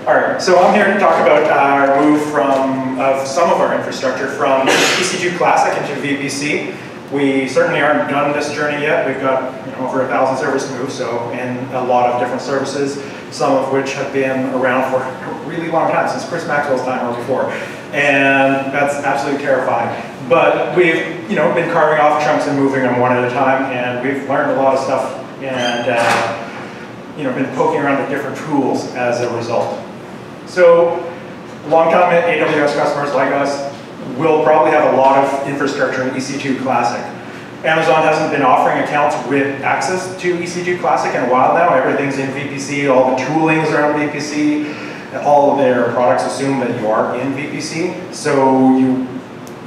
All right, so I'm here to talk about our move of some of our infrastructure from EC2 Classic into VPC. We certainly aren't done this journey yet. We've got over 1,000 servers to move, so in a lot of different services, some of which have been around for a really long time, since Chris Maxwell's time or before. And that's absolutely terrifying. But we've been carving off chunks and moving them one at a time, and we've learned a lot of stuff and been poking around with different tools as a result. So long-time AWS customers like us will probably have a lot of infrastructure in EC2 Classic. Amazon hasn't been offering accounts with access to EC2 Classic in a while now. Everything's in VPC, all the toolings are on VPC, all of their products assume that you are in VPC, so you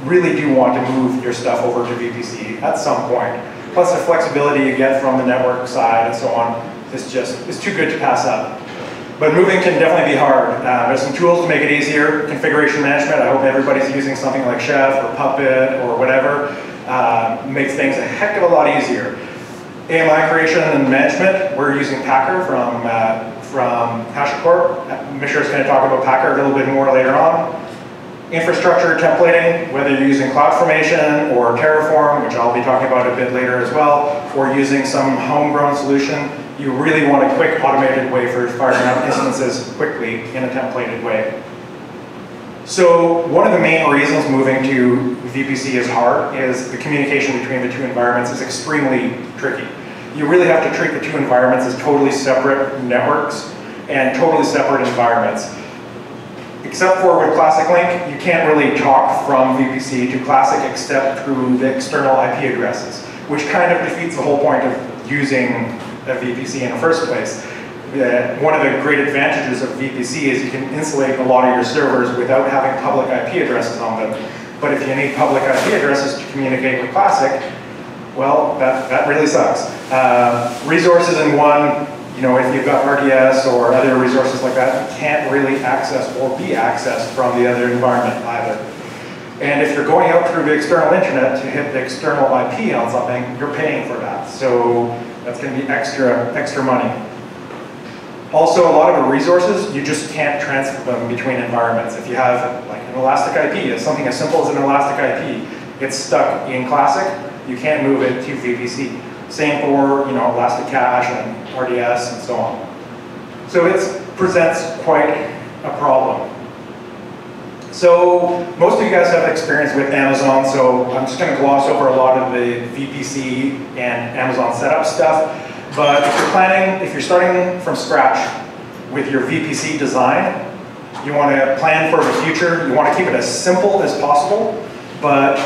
really do want to move your stuff over to VPC at some point. Plus the flexibility you get from the network side and so on is too good to pass up. But moving can definitely be hard. There's some tools to make it easier. Configuration management, I hope everybody's using something like Chef or Puppet or whatever. Makes things a heck of a lot easier. AMI creation and management, we're using Packer from Hashicorp. Mishra's going to talk about Packer a little bit more later on. Infrastructure templating, whether you're using CloudFormation or Terraform, which I'll be talking about a bit later as well, or using some homegrown solution, you really want a quick automated way for firing up instances quickly in a templated way. So one of the main reasons moving to VPC is hard is the communication between the two environments is extremely tricky. You really have to treat the two environments as totally separate networks and totally separate environments. Except for with Classic Link, you can't really talk from VPC to Classic except through the external IP addresses, which kind of defeats the whole point of using a VPC in the first place. One of the great advantages of VPC is you can insulate a lot of your servers without having public IP addresses on them. But if you need public IP addresses to communicate with Classic, well, that really sucks. Resources in one, if you've got RDS or other resources like that, you can't really access or be accessed from the other environment either. And if you're going out through the external internet to hit the external IP on something, you're paying for that. So that's going to be extra money. Also, a lot of the resources, you just can't transfer them between environments. If you have like an elastic IP, something as simple as an elastic IP, it's stuck in Classic, you can't move it to VPC. Same for elastic cache and RDS and so on. So it presents quite a problem. So most of you guys have experience with Amazon, so I'm just going to gloss over a lot of the VPC and Amazon setup stuff. But if you're starting from scratch with your VPC design, you want to plan for the future. You want to keep it as simple as possible, but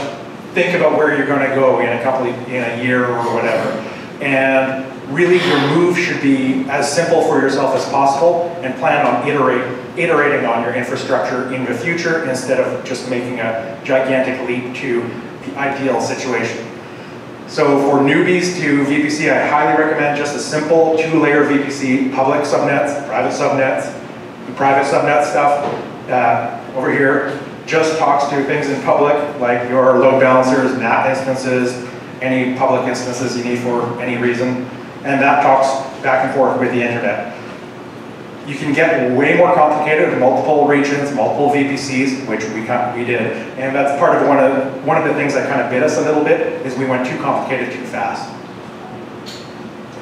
think about where you're going to go in a year or whatever. And really your move should be as simple for yourself as possible and plan on iterating on your infrastructure in the future instead of just making a gigantic leap to the ideal situation. So for newbies to VPC, I highly recommend just a simple two-layer VPC, public subnets, private subnets. The private subnet stuff over here just talks to things in public, like your load balancers, NAT instances, any public instances you need for any reason, and that talks back and forth with the internet. You can get way more complicated with multiple regions, multiple VPCs, which we did, and that's part of one of the things that kind of bit us a little bit is we went too complicated too fast.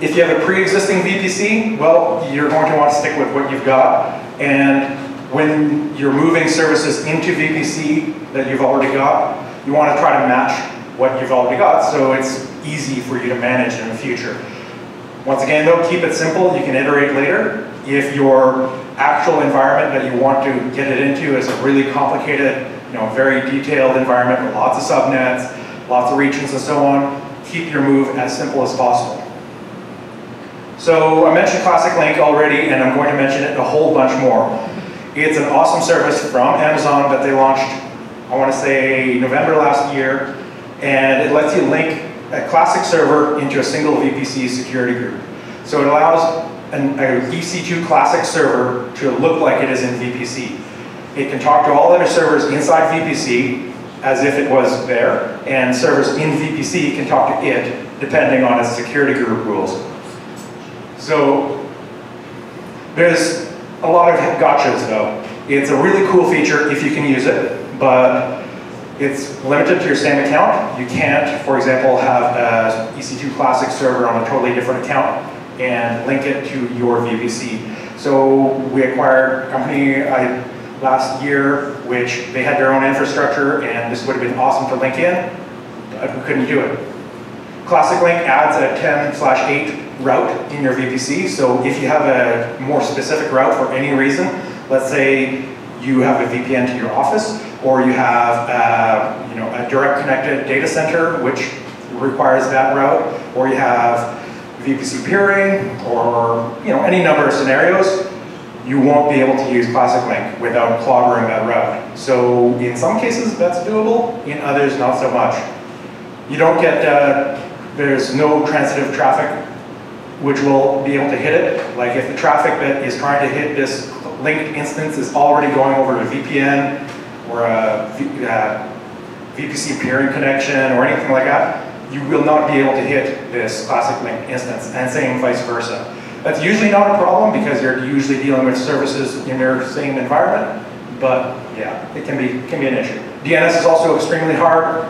If you have a pre-existing VPC, well, you're going to want to stick with what you've got, and when you're moving services into VPC that you've already got, you want to try to match what you've already got so it's easy for you to manage in the future. Once again though, keep it simple, you can iterate later. If your actual environment that you want to get it into is a really complicated, very detailed environment with lots of subnets, lots of regions and so on, keep your move as simple as possible. So I mentioned Classic Link already, and I'm going to mention it a whole bunch more. It's an awesome service from Amazon that they launched, I want to say November last year, and it lets you link a Classic server into a single VPC security group. So it allows a EC2 Classic server to look like it is in VPC. It can talk to all other servers inside VPC as if it was there, and servers in VPC can talk to it depending on its security group rules. So there's a lot of gotchas though. It's a really cool feature if you can use it, but it's limited to your same account. You can't, for example, have an EC2 Classic server on a totally different account and link it to your VPC. So we acquired a company last year, which they had their own infrastructure, and this would have been awesome to link in, but we couldn't do it. Classic Link adds a 10/8 route in your VPC, so if you have a more specific route for any reason, let's say you have a VPN to your office, or you have a direct connected data center which requires that route, or you have VPC peering, or any number of scenarios, you won't be able to use Classic Link without clobbering that route. So in some cases that's doable, in others not so much. You don't get, there's no transitive traffic which will be able to hit it. Like if the traffic that is trying to hit this linked instance is already going over a VPN or a VPC peering connection or anything like that, you will not be able to hit this Classic Link instance, and same vice versa. That's usually not a problem because you're usually dealing with services in their same environment, but yeah, it can be an issue. DNS is also extremely hard.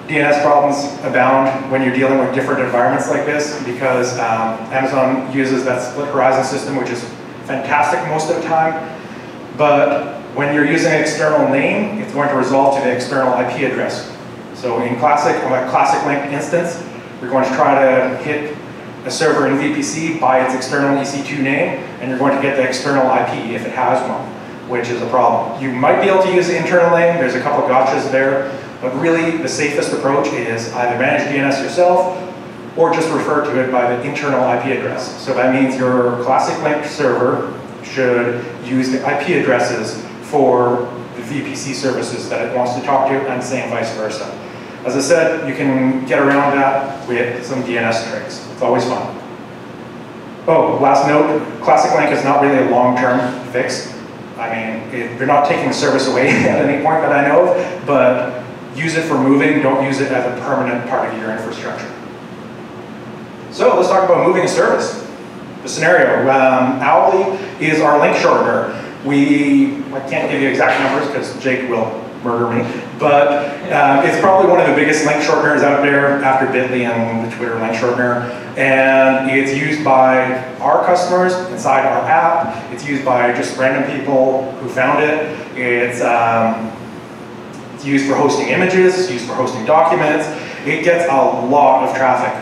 DNS problems abound when you're dealing with different environments like this because Amazon uses that split horizon system, which is fantastic most of the time, but when you're using an external name, it's going to resolve to the external IP address. So in Classic, on a Classic Link instance, we're going to try to hit a server in VPC by its external EC2 name, and you're going to get the external IP if it has one, which is a problem. You might be able to use the internal name, there's a couple of gotchas there, but really the safest approach is either manage DNS yourself or just refer to it by the internal IP address. So that means your Classic Link server should use the IP addresses for the VPC services that it wants to talk to, and same vice versa. As I said, you can get around that with some DNS tricks. It's always fun. Oh, last note, Classic Link is not really a long-term fix. I mean, you're not taking the service away at any point that I know of, but use it for moving, don't use it as a permanent part of your infrastructure. So let's talk about moving a service. The scenario, Owly is our link shortener. I can't give you exact numbers because Jake will murder me, but it's probably one of the biggest link shorteners out there after Bitly and the Twitter link shortener, and it's used by our customers inside our app. It's used by just random people who found it. It's used for hosting images, it's used for hosting documents. It gets a lot of traffic.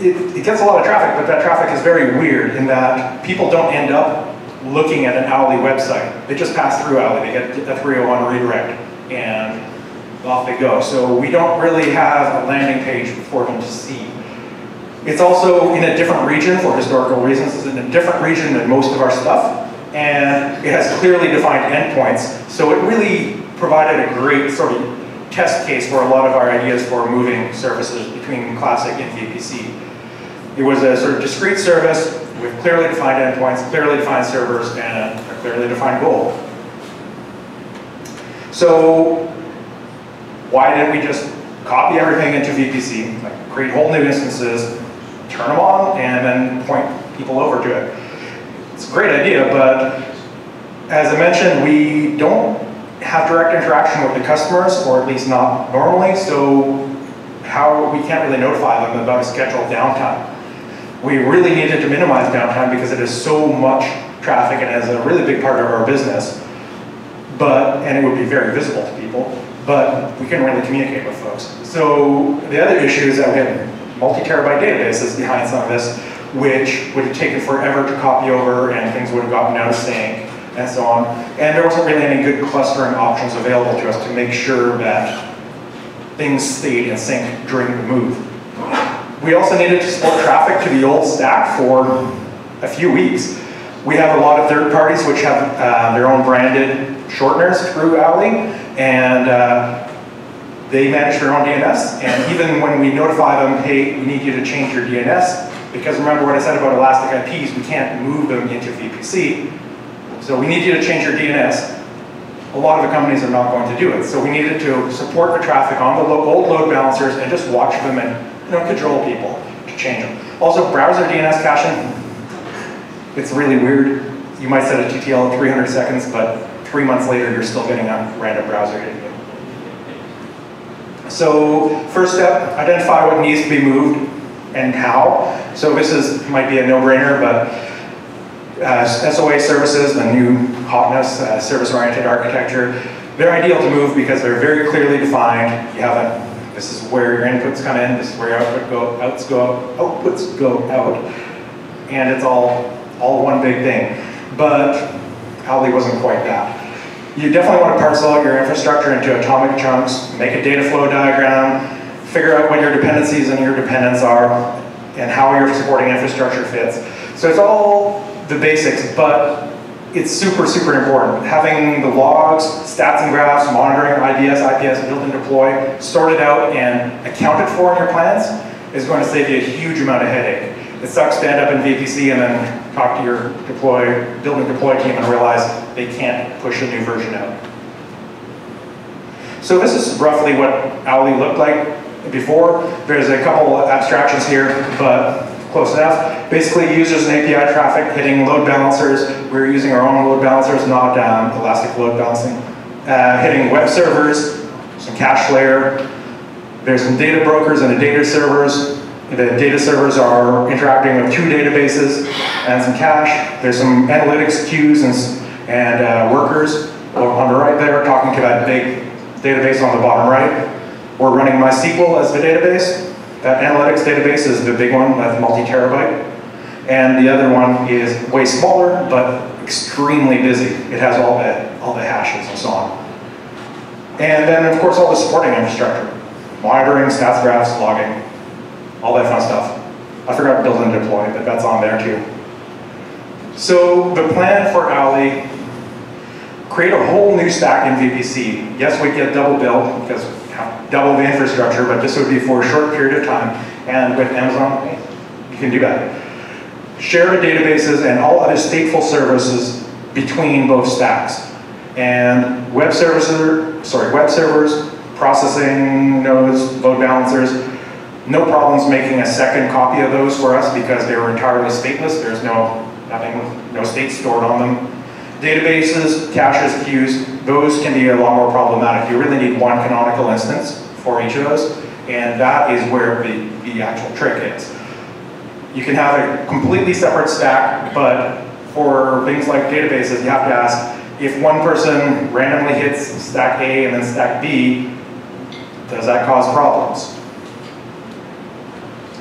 It gets a lot of traffic, but that traffic is very weird in that people don't end up looking at an Owly website. They just pass through Owly, they get a 301 redirect, and off they go. So we don't really have a landing page for them to see. It's also in a different region for historical reasons. It's in a different region than most of our stuff, and it has clearly defined endpoints. So it really provided a great sort of test case for a lot of our ideas for moving services between Classic and VPC. It was a sort of discrete service with clearly defined endpoints, clearly defined servers, and a clearly defined goal. So why didn't we just copy everything into VPC, like create whole new instances, turn them on, and then point people over to it? It's a great idea, but as I mentioned, we don't have direct interaction with the customers, or at least not normally, so we can't really notify them about a scheduled downtime. We really needed to minimize downtime because it is so much traffic and is a really big part of our business, and it would be very visible to people, but we couldn't really communicate with folks. So the other issue is that we have multi-terabyte databases behind some of this, which would have taken forever to copy over, and things would have gotten out of sync, and so on. And there wasn't really any good clustering options available to us to make sure that things stayed in sync during the move. We also needed to support traffic to the old stack for a few weeks. We have a lot of third parties which have their own branded shorteners through Owly, and they manage their own DNS. And even when we notify them, hey, we need you to change your DNS, because remember what I said about elastic IPs, we can't move them into VPC. So we need you to change your DNS. A lot of the companies are not going to do it. So we needed to support the traffic on the old load balancers and just watch them and cajole people to change them. Also, browser DNS caching. It's really weird. You might set a TTL at 300 seconds, but 3 months later, you're still getting a random browser hit you. So first step, identify what needs to be moved and how. So this might be a no-brainer, but SOA services, the new hotness, service-oriented architecture, they're ideal to move because they're very clearly defined. You have this is where your inputs come in, this is where your outputs go out, and it's all one big thing. But Owly wasn't quite that. You definitely want to parcel out your infrastructure into atomic chunks, make a data flow diagram, figure out what your dependencies and your dependents are, and how your supporting infrastructure fits. So it's all the basics, but it's super, super important. Having the logs, stats and graphs, monitoring, IDS, IPS, build and deploy, sorted out and accounted for in your plans is going to save you a huge amount of headache. It sucks to end up in VPC and then talk to your build and deploy team and realize they can't push a new version out. So this is roughly what Owly looked like before. There's a couple abstractions here, but close enough. Basically, users and API traffic hitting load balancers. We're using our own load balancers, not elastic load balancing. Hitting web servers, some cache layer. There's some data brokers and the data servers. The data servers are interacting with 2 databases and some cache. There's some analytics queues and workers on the right there, talking to that big database on the bottom right. We're running MySQL as the database. That analytics database is the big one, that's multi-terabyte. And the other one is way smaller, but extremely busy. It has all the hashes and so on. And then, of course, all the supporting infrastructure. Monitoring, stats, graphs, logging, all that fun stuff. I forgot to build and deploy, but that's on there too. So the plan for Owly, create a whole new stack in VPC. Yes, we get double billed because we have double the infrastructure, but this would be for a short period of time. And with Amazon, you can do that. Share the databases and all other stateful services between both stacks. And web servers, processing nodes, load balancers, no problems making a second copy of those for us because they were entirely stateless. There's no state stored on them. Databases, caches, queues, those can be a lot more problematic. You really need one canonical instance for each of those, and that is where the actual trick is. You can have a completely separate stack, but for things like databases, you have to ask, if one person randomly hits stack A and then stack B, does that cause problems?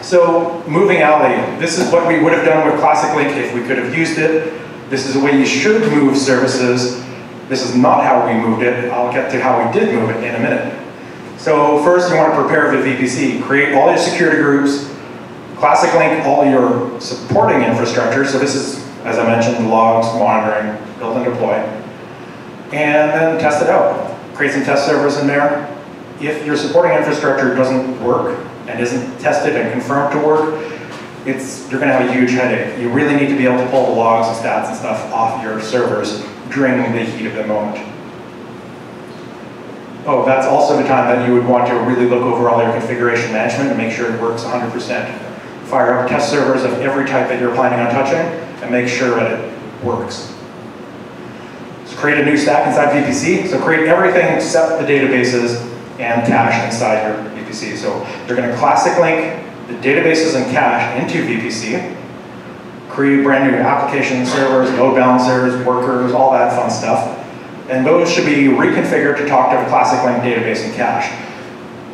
So moving Owly, this is what we would have done with Classic Link if we could have used it. This is the way you should move services. This is not how we moved it. I'll get to how we did move it in a minute. So first you want to prepare the VPC. Create all your security groups. Classic Link all your supporting infrastructure. So this is, as I mentioned, logs, monitoring, build and deploy. And then test it out. Create some test servers in there. If your supporting infrastructure doesn't work and isn't tested and confirmed to work, you're going to have a huge headache. You really need to be able to pull the logs and stats and stuff off your servers during the heat of the moment. Oh, that's also the time that you would want to really look over all your configuration management and make sure it works 100%. Fire up test servers of every type that you're planning on touching and make sure that it works. So create a new stack inside VPC. So create everything except the databases and cache inside your VPC. So you're going to classic link the databases and cache into VPC, create brand new application servers, load balancers, workers, all that fun stuff. And those should be reconfigured to talk to the classic link database and cache.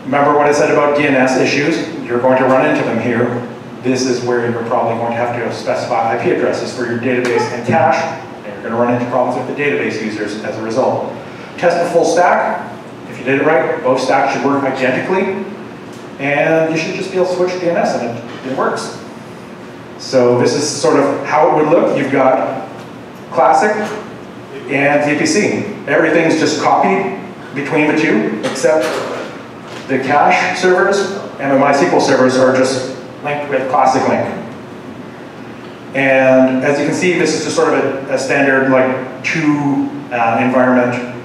Remember what I said about DNS issues? You're going to run into them here. This is where you're probably going to have to specify IP addresses for your database and cache, and you're going to run into problems with the database users as a result. Test the full stack. If you did it right, both stacks should work identically. And you should just be able to switch DNS and it works. So this is sort of how it would look. You've got Classic and VPC. Everything's just copied between the two, except the cache servers and the MySQL servers are just linked with Classic Link. And as you can see, this is just sort of a standard like two environment,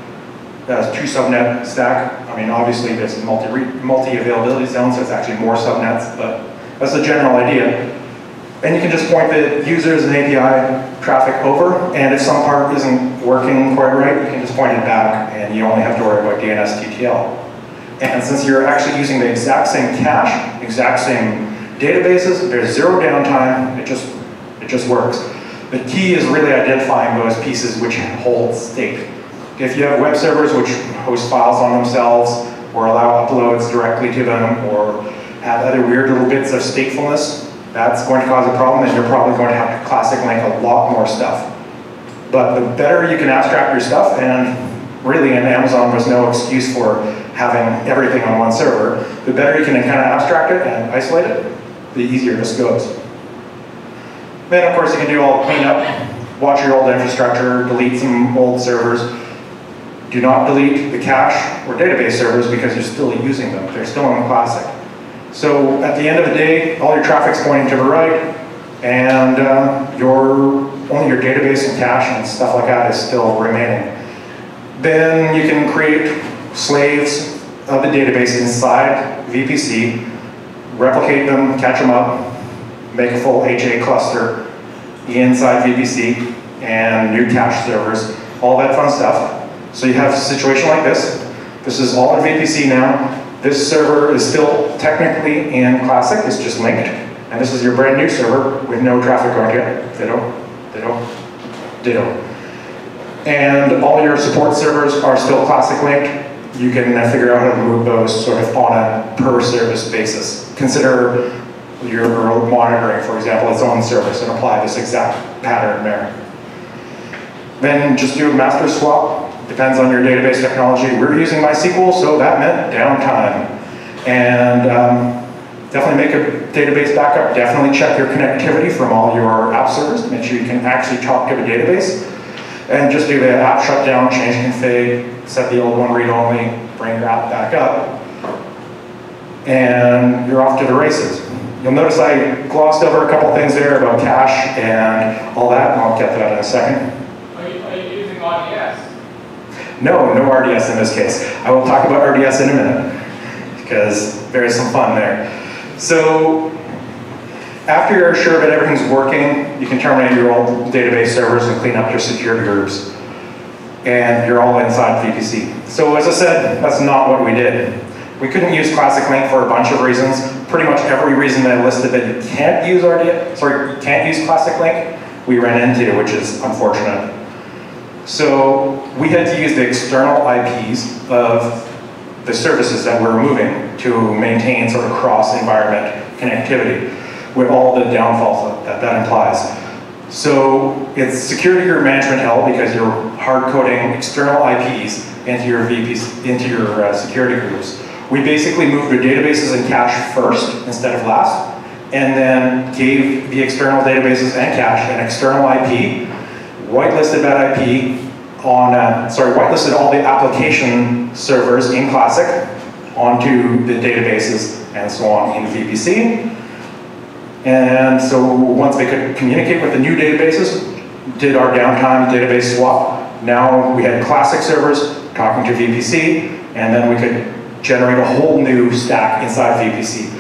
two subnet stack. I mean, obviously there's multi-availability zones, so it's actually more subnets, but that's the general idea. And you can just point the users and API traffic over, and if some part isn't working quite right, you can just point it back, and you only have to worry about DNS TTL. And since you're actually using the exact same cache, exact same databases, there's zero downtime, it just works. The key is really identifying those pieces which hold state. If you have web servers which host files on themselves, or allow uploads directly to them, or have other weird little bits of statefulness, that's going to cause a problem, and you're probably going to have to classic link a lot more stuff. But the better you can abstract your stuff, and really in Amazon there's no excuse for having everything on one server, the better you can kind of abstract it and isolate it, the easier this goes. Then of course you can do all cleanup, watch your old infrastructure, delete some old servers. Do not delete the cache or database servers because you're still using them. They're still in the Classic. So at the end of the day, all your traffic's pointing to the right, and only your database and cache and stuff like that is still remaining. Then you can create slaves of the database inside VPC, replicate them, catch them up, make a full HA cluster inside VPC, and new cache servers, all that fun stuff. So you have a situation like this. This is all in VPC now. This server is still technically in Classic, it's just linked. And this is your brand new server with no traffic going to it. Ditto, ditto, ditto. And all your support servers are still Classic linked. You can figure out how to move those sort of on a per service basis. Consider your monitoring, for example, its own service and apply this exact pattern there. Then just do a master swap. Depends on your database technology. We're using MySQL, so that meant downtime. And definitely make a database backup. Definitely check your connectivity from all your app servers to make sure you can actually talk to the database. And just do the app shutdown, change config, set the old one read-only, bring your app back up, and you're off to the races. You'll notice I glossed over a couple things there about cache and all that, and I'll get to that in a second. Are you using RDS? No RDS in this case. I will talk about RDS in a minute, because there is some fun there. So, after you're sure that everything's working, you can terminate your old database servers and clean up your security groups. And you're all inside VPC. So as I said, that's not what we did. We couldn't use Classic Link for a bunch of reasons. Pretty much every reason that I listed that you can't use you can't use Classic Link, we ran into, which is unfortunate. So we had to use the external IPs of the services that we're moving to maintain sort of cross-environment connectivity with all the downfalls that implies. So it's security group management hell because you're hard-coding external IPs into your VPs, into your security groups. We basically moved the databases and cache first instead of last, and then gave the external databases and cache an external IP, whitelisted that IP on, whitelisted all the application servers in Classic onto the databases and so on in VPC. And so once they could communicate with the new databases, did our downtime database swap. Now we had Classic servers talking to VPC, and then we could generate a whole new stack inside VPC.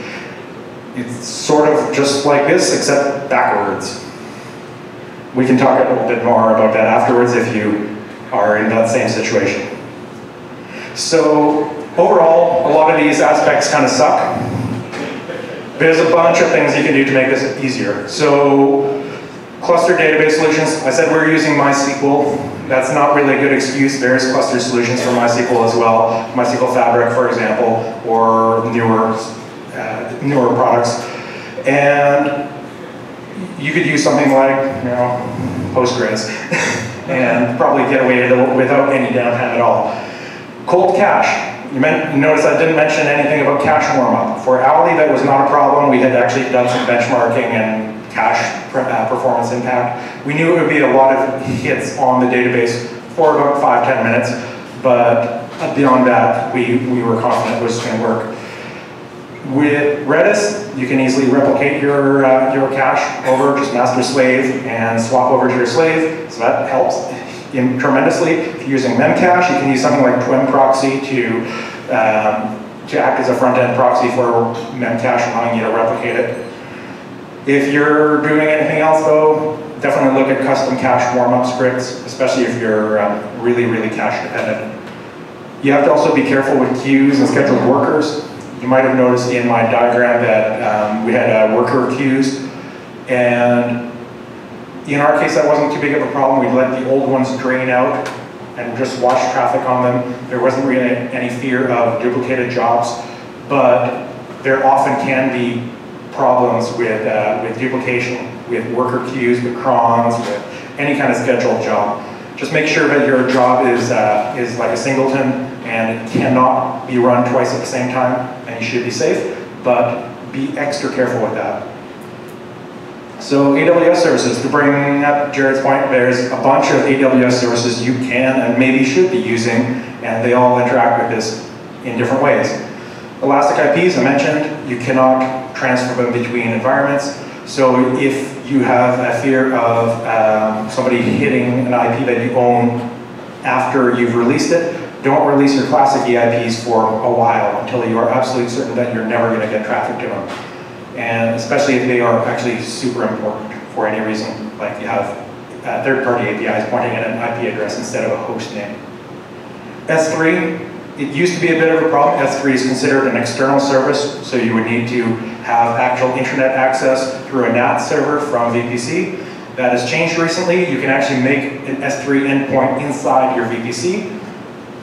It's sort of just like this, except backwards. We can talk a little bit more about that afterwards if you are in that same situation. So overall, a lot of these aspects kind of suck. There's a bunch of things you can do to make this easier. So, cluster database solutions. I said we're using MySQL. That's not really a good excuse. There's cluster solutions for MySQL as well. MySQL Fabric, for example, or newer products. And you could use something like, Postgres, and probably get away without any downtime at all. Cold cache. You notice I didn't mention anything about cache warm-up. For hourly, that was not a problem. We had actually done some benchmarking and cache performance impact. We knew it would be a lot of hits on the database for about 5-10 minutes, but beyond that, we were confident it was going to work. With Redis, you can easily replicate your cache over, just master slave, and swap over to your slave, so that helps tremendously. If you're using Memcache, you can use something like Twim proxy to act as a front-end proxy for Memcache, allowing you to replicate it. If you're doing anything else though, definitely look at custom cache warm-up scripts, especially if you're really, really cache dependent. You have to also be careful with queues and scheduled workers. You might have noticed in my diagram that we had worker queues, and in our case that wasn't too big of a problem. We'd let the old ones drain out and just watch traffic on them. There wasn't really any fear of duplicated jobs, but there often can be problems with duplication, with worker queues, with crons, with any kind of scheduled job. Just make sure that your job is like a singleton and it cannot be run twice at the same time, and you should be safe, but be extra careful with that. So AWS services, to bring up Jared's point, there's a bunch of AWS services you can and maybe should be using, and they all interact with this in different ways. Elastic IPs, I mentioned, you cannot transfer them between environments. So if you have a fear of somebody hitting an IP that you own after you've released it, don't release your classic EIPs for a while until you are absolutely certain that you're never going to get traffic to them. And especially if they are actually super important for any reason, like you have third-party APIs pointing at an IP address instead of a host name. S3, it used to be a bit of a problem. S3 is considered an external service, so you would need to have actual internet access through a NAT server from VPC. That has changed recently. You can actually make an S3 endpoint inside your VPC,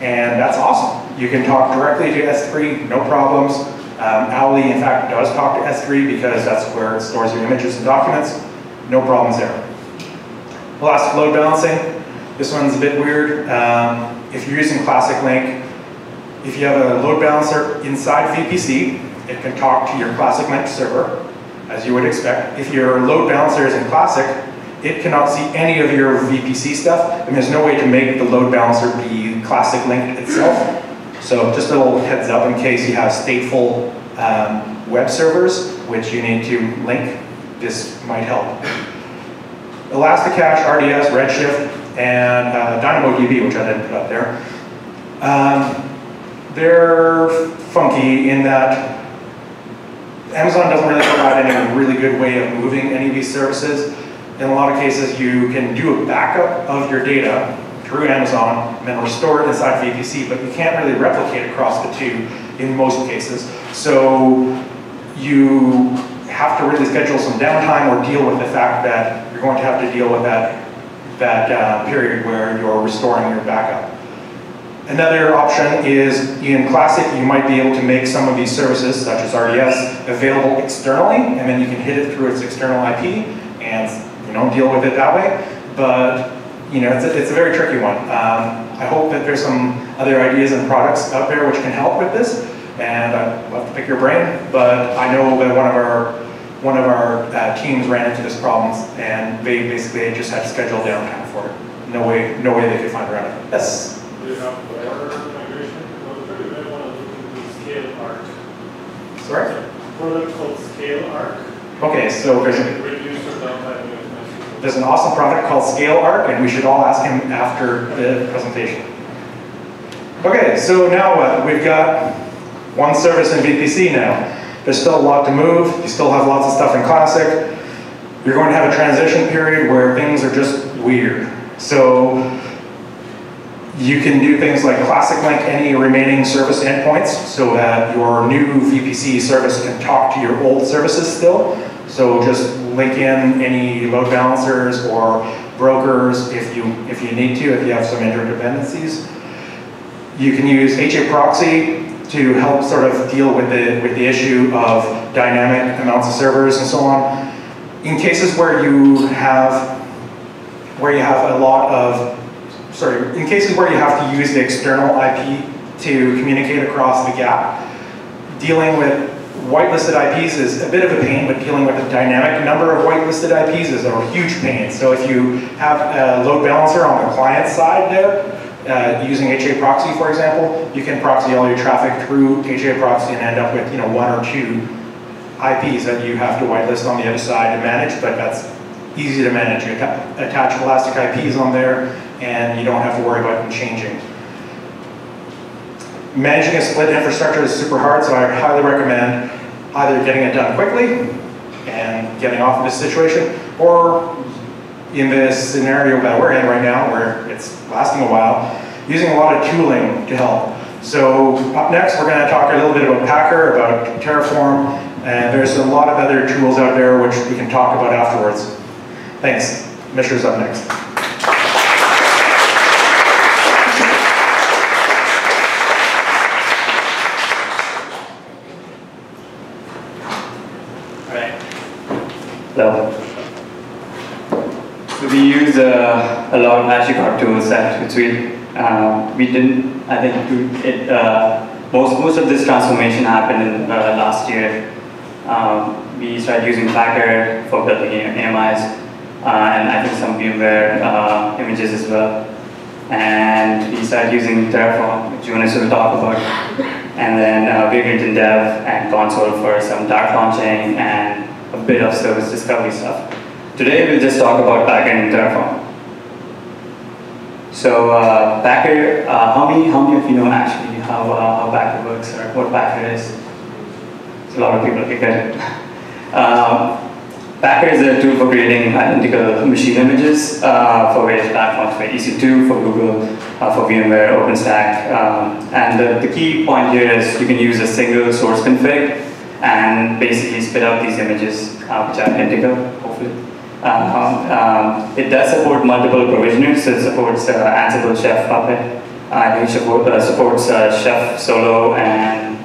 and that's awesome. You can talk directly to S3, no problems. Owly, in fact, does talk to S3 because that's where it stores your images and documents. No problems there. Elastic load balancing. This one's a bit weird. If you're using Classic Link, if you have a load balancer inside VPC, it can talk to your Classic Link server, as you would expect. If your load balancer is in Classic, it cannot see any of your VPC stuff, and there's no way to make the load balancer be Classic linked itself. So just a little heads up in case you have stateful web servers, which you need to link, this might help. Elasticache, RDS, Redshift, and DynamoDB, which I didn't put up there. They're funky in that Amazon doesn't really provide any really good way of moving any of these services. In a lot of cases, you can do a backup of your data through Amazon and then restore it inside VPC, but you can't really replicate across the two in most cases. So you have to really schedule some downtime or deal with the fact that you're going to have to deal with that period where you're restoring your backup. Another option is in Classic, you might be able to make some of these services, such as RDS, available externally, and then you can hit it through its external IP and deal with it that way. But it's a very tricky one. I hope that there's some other ideas and products out there which can help with this, and I'd love to pick your brain. But I know that one of our teams ran into this problem, and they basically just had to schedule downtime for it. No way they could find around it. Yes. Do you have border migration? You might want to look into Scale Arc. Sorry? A product called Scale Arc. Okay, so there's an awesome product called Scale Arc, and we should all ask him after the presentation. Okay, so now what? We've got one service in VPC now. There's still a lot to move. You still have lots of stuff in Classic. You're going to have a transition period where things are just weird. So you can do things like Classic Link any remaining service endpoints so that your new VPC service can talk to your old services still. So just link in any load balancers or brokers if you need to, if you have some interdependencies. You can use HA proxy to help sort of deal with the issue of dynamic amounts of servers and so on. In cases where you have in cases where you have to use the external IP to communicate across the gap, dealing with whitelisted IPs is a bit of a pain, but dealing with a dynamic number of whitelisted IPs is a huge pain. So if you have a load balancer on the client side there, using HA proxy, for example, you can proxy all your traffic through HA proxy and end up with one or two IPs that you have to whitelist on the other side to manage, but that's easy to manage. You attach elastic IPs on there, and you don't have to worry about them changing. Managing a split infrastructure is super hard, so I highly recommend either getting it done quickly and getting off of this situation, or in this scenario that we're in right now, where it's lasting a while, using a lot of tooling to help. So up next, we're going to talk a little bit about Packer, about Terraform, and there's a lot of other tools out there which we can talk about afterwards. Thanks. Mishra's up next. Hello. So we use a lot of Hashicorp tools at Hootsuite. We didn't, I think, do it. Most of this transformation happened in last year. We started using Packer for building AMIs, and I think some VMware images as well. And we started using Terraform, which Jonas will talk about, and then Vagrant in Dev and Consul for some dark launching and a bit of service discovery stuff. Today we'll just talk about Packer and Terraform. So Packer, how many of you know actually how Packer works or what Packer is? It's a lot of people, okay, good. Packer is a tool for creating identical machine images for various platforms, for EC2, for Google, for VMware, OpenStack. And the key point here is you can use a single source config and basically spit out these images, which are identical, hopefully. It does support multiple provisioners, so it supports Ansible, Chef, Puppet. It supports Chef, Solo, and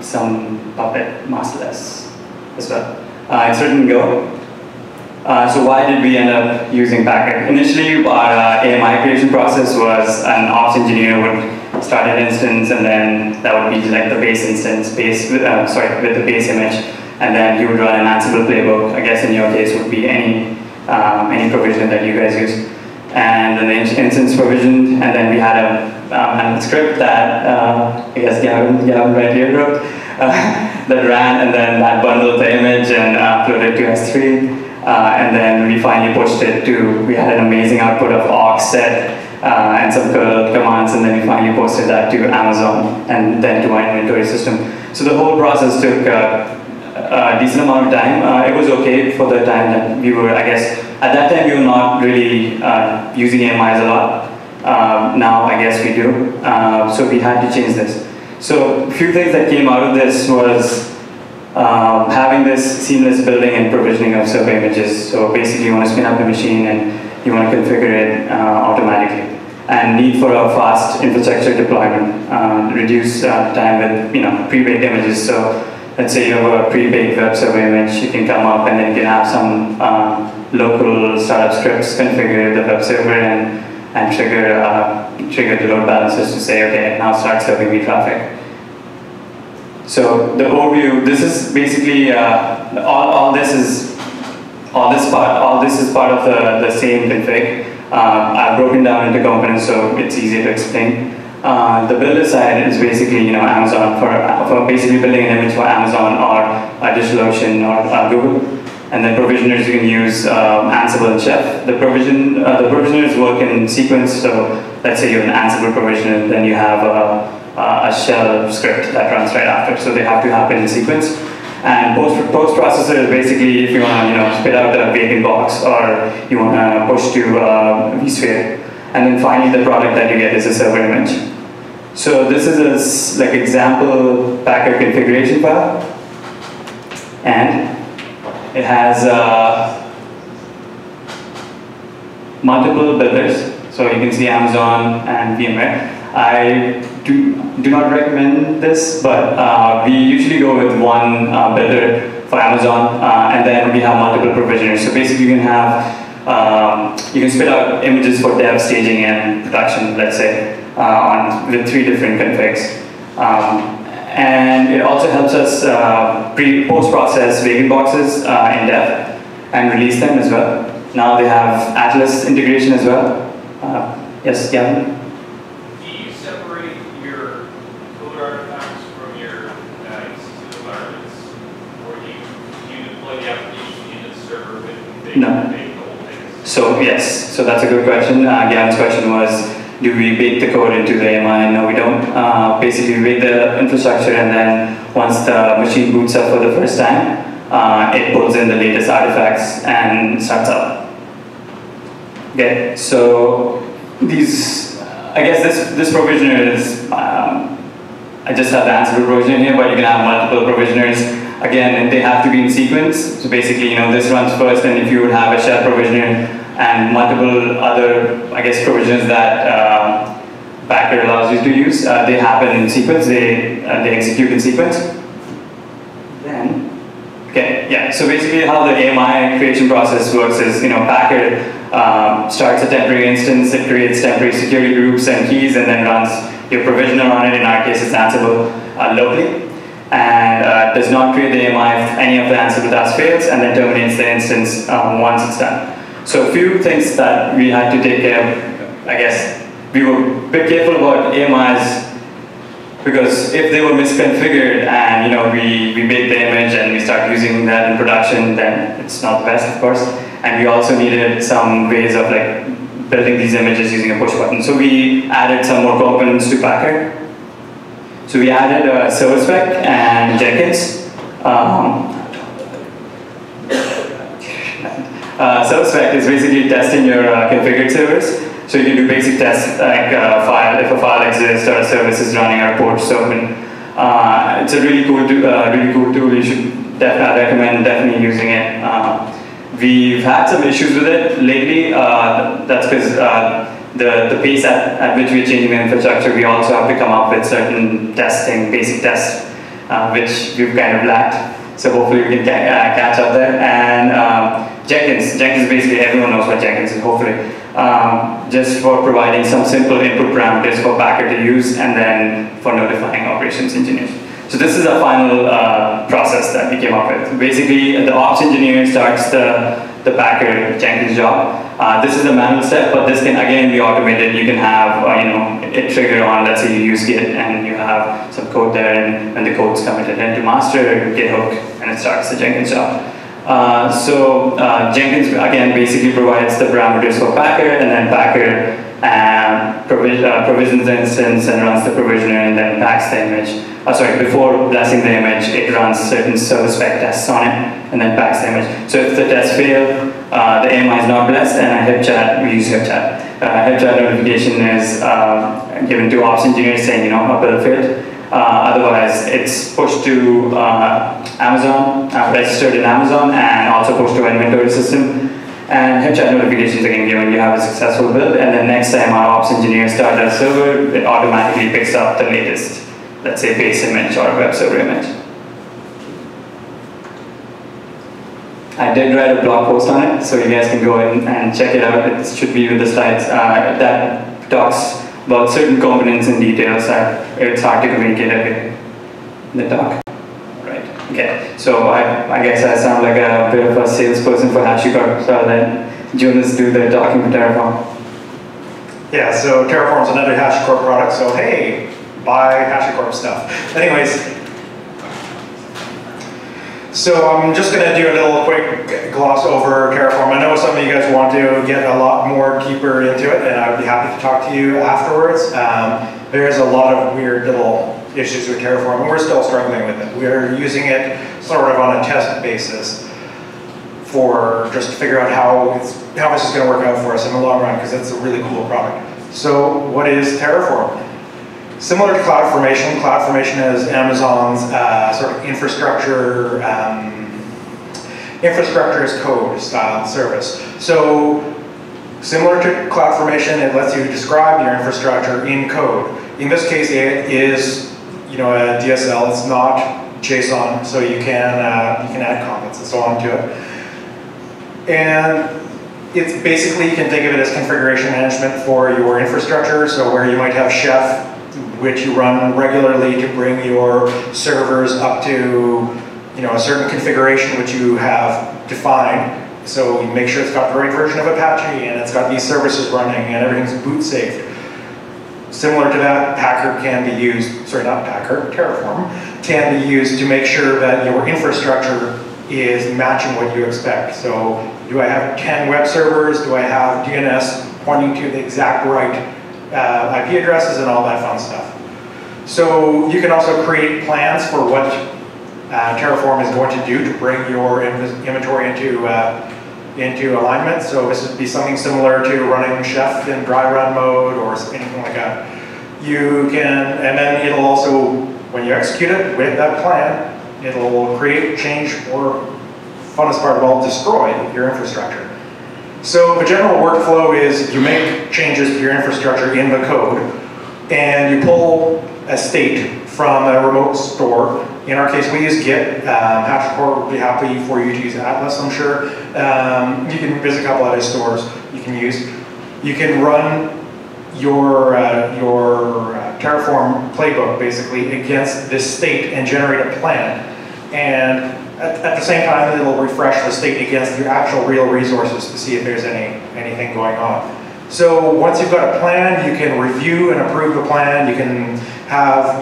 some Puppet masterless as well. It's written in Go. So why did we end up using Packer? Initially, our AMI creation process was an ops engineer would start an instance, and then that would be like the base instance, with the base image, and then he would run an Ansible playbook. I guess in your case would be any provision that you guys use, and then the instance provisioned, and then we had a script that I guess Gavin right here wrote that ran, and then that bundled the image and uploaded to S3. And then we finally pushed it to, we had an amazing output of awk, set, and some curl commands, and then we finally posted that to Amazon and then to our inventory system. So the whole process took a decent amount of time. It was okay for the time that we were, I guess, at that time we were not really using AMIs a lot. Now I guess we do. So we had to change this. So a few things that came out of this was having this seamless building and provisioning of server images. So basically you want to spin up the machine and you want to configure it automatically. And need for a fast infrastructure deployment, reduce time with pre-baked images. So let's say you have a pre-baked web server image, you can come up and then you can have some local startup scripts configure the web server and trigger the load balancers to say, okay, now start serving me traffic. So the overview, this is basically all this is part of the same config. I've broken down into components so it's easier to explain. The builder side is basically Amazon for basically building an image for Amazon or DigitalOcean or Google. And then provisioners you can use Ansible and Chef. The provisioners work in sequence. So let's say you have an Ansible provisioner, then you have a shell script that runs right after. So they have to happen in sequence. And post-processor is basically if you want to spit out a vacant box or you want to push to vSphere. And then finally the product that you get is a server image. So this is a example Packer configuration file. And it has multiple builders. So you can see Amazon and VMware. I do not recommend this, but we usually go with one builder for Amazon, and then we have multiple provisioners. So basically you can have, you can spit out images for dev, staging, and production, let's say, with 3 different configs. And it also helps us post-process Vagrant boxes in dev and release them as well. Now they have Atlas integration as well. Yes, Gavin? Do you separate your code artifacts from your EC2 environments? Or do you deploy the application in a server with config and make the whole thing? So yes, so that's a good question. Gavin's question was, do we bake the code into the AMI? No, we don't. Basically, we bake the infrastructure, and then once the machine boots up for the first time, it pulls in the latest artifacts and starts up. Okay, so I guess this provisioner is, I just have the Ansible provisioner here, but you can have multiple provisioners. Again, they have to be in sequence. So basically, this runs first, and if you would have a shell provisioner and multiple other, I guess, provisions that Packer allows you to use, they happen in sequence. They execute in sequence. Then, okay, yeah. So basically, how the AMI creation process works is, Packer starts a temporary instance. It creates temporary security groups and keys, and then runs your provisioner on it. In our case, it's Ansible locally, and does not create the AMI if any of the Ansible tasks fails, and then terminates the instance once it's done. So a few things that we had to take care of, I guess. We were a bit careful about AMIs because if they were misconfigured and we make the image and we start using that in production, then it's not the best, of course. And we also needed some ways of building these images using a push button. So we added some more components to Packer. So we added server spec and Jenkins. Server spec is basically testing your configured servers. So you can do basic tests like if a file exists or a service is running or a port is open. It's a really cool tool. You should definitely using it. We've had some issues with it lately. That's because the pace at which we're changing the infrastructure, we also have to come up with certain basic tests, which we've kind of lacked. So hopefully we can catch up there. And Jenkins basically everyone knows what Jenkins is, hopefully. Just for providing some simple input parameters for Packer to use, and then for notifying operations engineers. So this is a final process that we came up with. Basically, the ops engineer starts the Packer Jenkins job. This is a manual step, but this can again be automated. You can have it trigger on. Let's say you use Git and you have some code there, and when the code's committed into master, Git hook, and it starts the Jenkins job. Jenkins again basically provides the parameters for Packer, and then Packer provisions the instance and runs the provisioner, and then packs the image. Before blessing the image, it runs certain service spec tests on it, and then packs the image. So if the tests fail, the AMI is not blessed, and a HipChat, we use HipChat. HipChat notification is given to ops engineers saying, a build failed. Otherwise, it's pushed to Amazon, registered in Amazon, and also pushed to an inventory system. And HipChat notifications again given you have a successful build, and then next time our ops engineers start a server, it automatically picks up the latest, let's say, base image or web server image. I did write a blog post on it, so you guys can go in and check it out. It should be with the slides. That talks about certain components and details that it's hard to communicate everything in the talk. Right. Okay. So I guess I sound like a bit of a salesperson for Hashicorp, so I'll let Jonas do the talking for Terraform. Yeah, so Terraform's another Hashicorp product, so hey, buy Hashicorp stuff. Anyways, so I'm just going to do a little quick gloss over Terraform. I know some of you guys want to get a lot more deeper into it, and I would be happy to talk to you afterwards. There's a lot of weird little issues with Terraform, and we're still struggling with it. We're using it sort of on a test basis for just to figure out how this is going to work out for us in the long run, because it's a really cool product. So what is Terraform? Similar to CloudFormation, CloudFormation is Amazon's sort of infrastructure as code style service. So similar to CloudFormation, it lets you describe your infrastructure in code. In this case, it is a DSL. It's not JSON, so you can add comments and so on to it. And it's basically, you can think of it as configuration management for your infrastructure. So where you might have Chef, which you run regularly to bring your servers up to a certain configuration which you have defined. So you make sure it's got the right version of Apache, and it's got these services running, and everything's boot safe. Similar to that, Packer can be used, sorry, not Packer, Terraform, can be used to make sure that your infrastructure is matching what you expect. So do I have 10 web servers? Do I have DNS pointing to the exact right IP addresses and all that fun stuff? So you can also create plans for what Terraform is going to do to bring your inventory into alignment. So this would be something similar to running Chef in dry run mode or anything like that. You can, and then it'll also, when you execute it with that plan, it'll create, change, or funnest part of all, destroy your infrastructure. So the general workflow is you make changes to your infrastructure in the code, and you pull a state from a remote store. In our case, we use Git. Hashicorp would be happy for you to use Atlas, I'm sure. There's a couple other stores you can use. You can run your Terraform playbook, basically, against this state and generate a plan. And at the same time, it'll refresh the state against your actual real resources to see if there's anything going on. So once you've got a plan, you can review and approve the plan. You can have,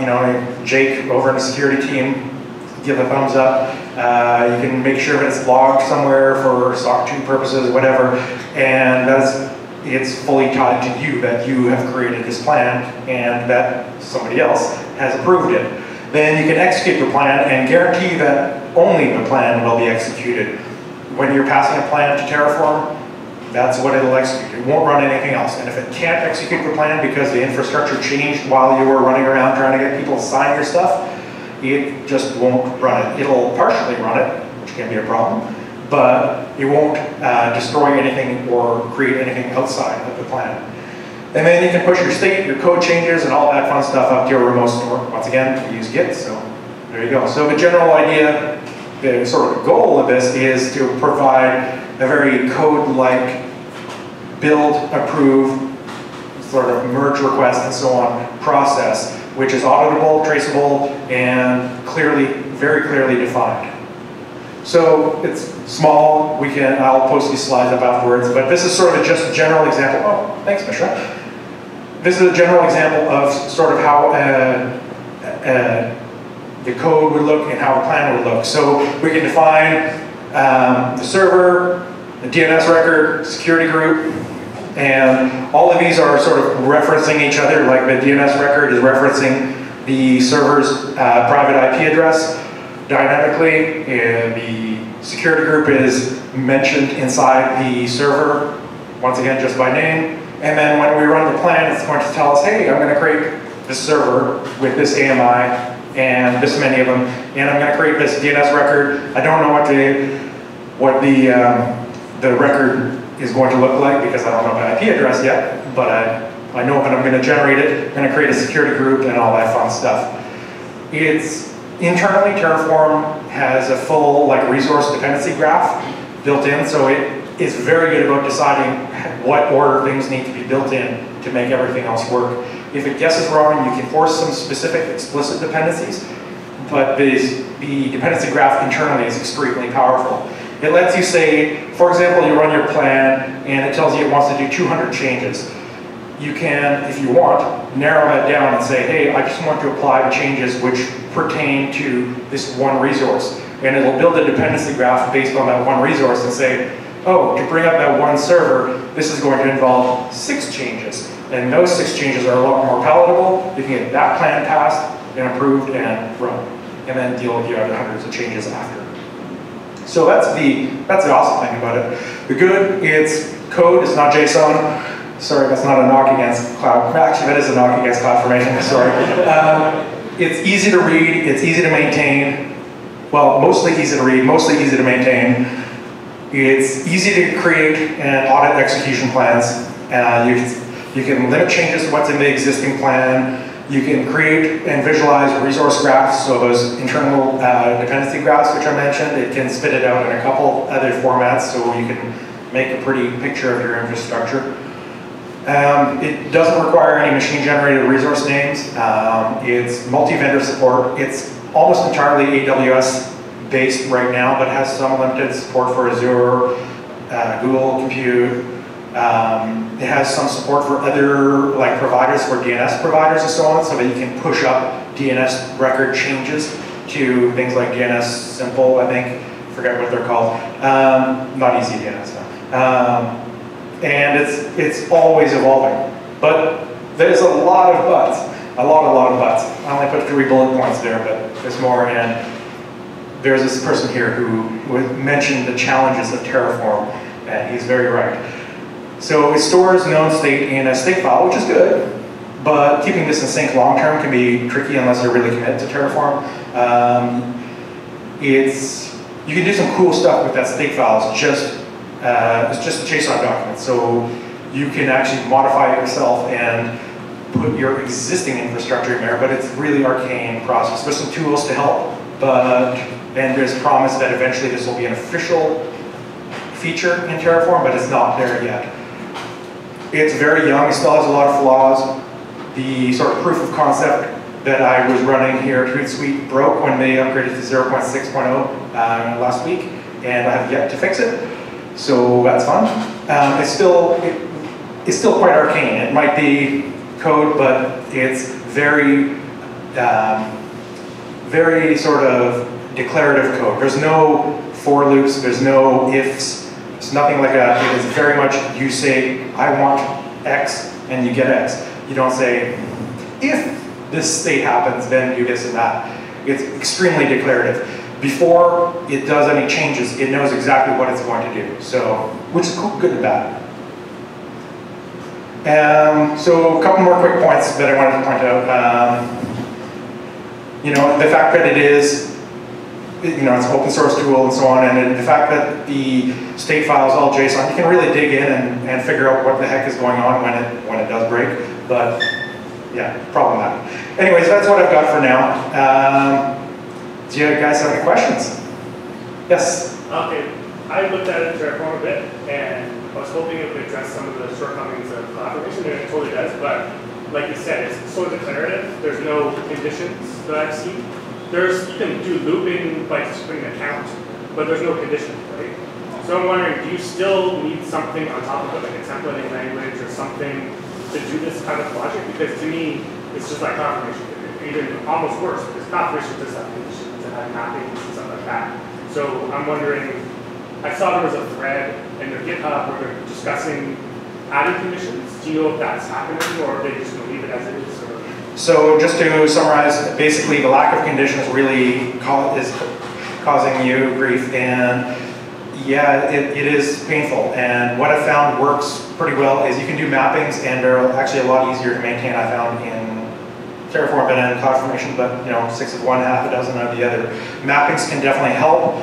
Jake over in the security team give a thumbs up. You can make sure that it's logged somewhere for SOC 2 purposes, whatever. And it's fully tied to you that you have created this plan and that somebody else has approved it. Then you can execute the plan and guarantee that only the plan will be executed. When you're passing a plan to Terraform, that's what it'll execute. It won't run anything else. And if it can't execute the plan because the infrastructure changed while you were running around trying to get people to sign your stuff, it just won't run it. It'll partially run it, which can be a problem, but it won't destroy anything or create anything outside of the plan. And then you can push your state, your code changes, and all that fun stuff up to your remote store. Once again, we use Git, so there you go. So the general idea, the sort of goal of this is to provide a very code-like build, approve, sort of merge request, and so on process, which is auditable, traceable, and very clearly defined. So it's small. I'll post these slides up afterwards, but this is sort of just a general example. Oh, thanks, Mishra. This is a general example of sort of how the code would look and how the plan would look. So we can define the server, the DNS record, security group, and all of these are sort of referencing each other. Like the DNS record is referencing the server's private IP address dynamically, and the security group is mentioned inside the server, once again, just by name. And then when we run the plan, it's going to tell us, hey, I'm going to create this server with this AMI and this many of them, and I'm going to create this DNS record. I don't know what the record is going to look like because I don't know the IP address yet, but I know that I'm going to generate it. I'm going to create a security group and all that fun stuff. Internally, Terraform has a full resource dependency graph built in, so it is very good about deciding what order things need to be built in to make everything else work. If it guesses wrong, you can force some specific explicit dependencies, but the dependency graph internally is extremely powerful. It lets you say, for example, you run your plan and it tells you it wants to do 200 changes. You can, if you want, narrow that down and say, hey, I just want to apply the changes which pertain to this one resource. And it'll build a dependency graph based on that one resource and say, oh, to bring up that one server, this is going to involve 6 changes. And those 6 changes are a lot more palatable. You can get that plan passed and approved and run. And then deal with the other hundreds of changes after. So that's the awesome thing about it. The good, it's code, it's not JSON. Sorry, that's not a knock against cloud. Actually, that is a knock against CloudFormation, sorry. It's easy to read, it's easy to maintain. Well, mostly easy to read, mostly easy to maintain. It's easy to create and audit execution plans. You can limit changes to what's in the existing plan. You can create and visualize resource graphs, so those internal dependency graphs which I mentioned, it can spit it out in a couple other formats so you can make a pretty picture of your infrastructure. It doesn't require any machine-generated resource names. It's multi-vendor support. It's almost entirely AWS-based right now, but has some limited support for Azure, Google Compute. It has some support for other providers, for DNS providers and so on, so that you can push up DNS record changes to things like DNS Simple, I think. I forget what they're called. Not easy DNS now. And it's always evolving. But there's a lot of buts. A lot of buts. I only put 3 bullet points there, but there's more. And there's this person here who mentioned the challenges of Terraform, and he's very right. So it stores known state in a state file, which is good, but keeping this in sync long term can be tricky unless you're really committed to Terraform. You can do some cool stuff with that state file. It's just JSON documents, so you can actually modify it yourself and put your existing infrastructure in there, but it's really arcane process. There's some tools to help, and there's promise that eventually this will be an official feature in Terraform, but it's not there yet. It's very young, it still has a lot of flaws. The sort of proof of concept that I was running here at Hootsuite broke when they upgraded to 0.6.0 last week, and I have yet to fix it. So that's fun. It's still quite arcane. It might be code, but it's very, very sort of declarative code. There's no for loops, there's no ifs, it's nothing like that. It is very much, you say, I want X, and you get X. You don't say, if this state happens, then do this and that. It's extremely declarative. Before it does any changes, it knows exactly what it's going to do. So, which is cool, good and bad. So a couple more quick points that I wanted to point out. The fact that it is, it's an open source tool and so on, and the fact that the state file is all JSON, you can really dig in and figure out what the heck is going on when it does break. But yeah, problematic. Anyways, that's what I've got for now. Do you guys have any questions? Yes? Okay, I looked at it in Terraform a bit, and I was hoping it would address some of the shortcomings of CloudFormation, and it totally does, but like you said, it's sort of declarative. There's no conditions that I've seen. You can do looping by just putting an account, but there's no conditions, right? So I'm wondering, do you still need something on top of it, like a templating language or something to do this kind of logic? Because to me, it's just like CloudFormation, even almost worse, because CloudFormation does have conditions and have mappings and stuff like that. So I'm wondering, I saw there was a thread in their GitHub where they're discussing adding conditions. Do you know if that's happening, or are they just going to leave it as it is? Or? So just to summarize, basically the lack of conditions really is causing you grief, and yeah, it is painful. And what I found works pretty well is you can do mappings, and they're actually a lot easier to maintain, I found, in Terraform than in CloudFormation, but 6 of one, half a dozen of the other. Mappings can definitely help.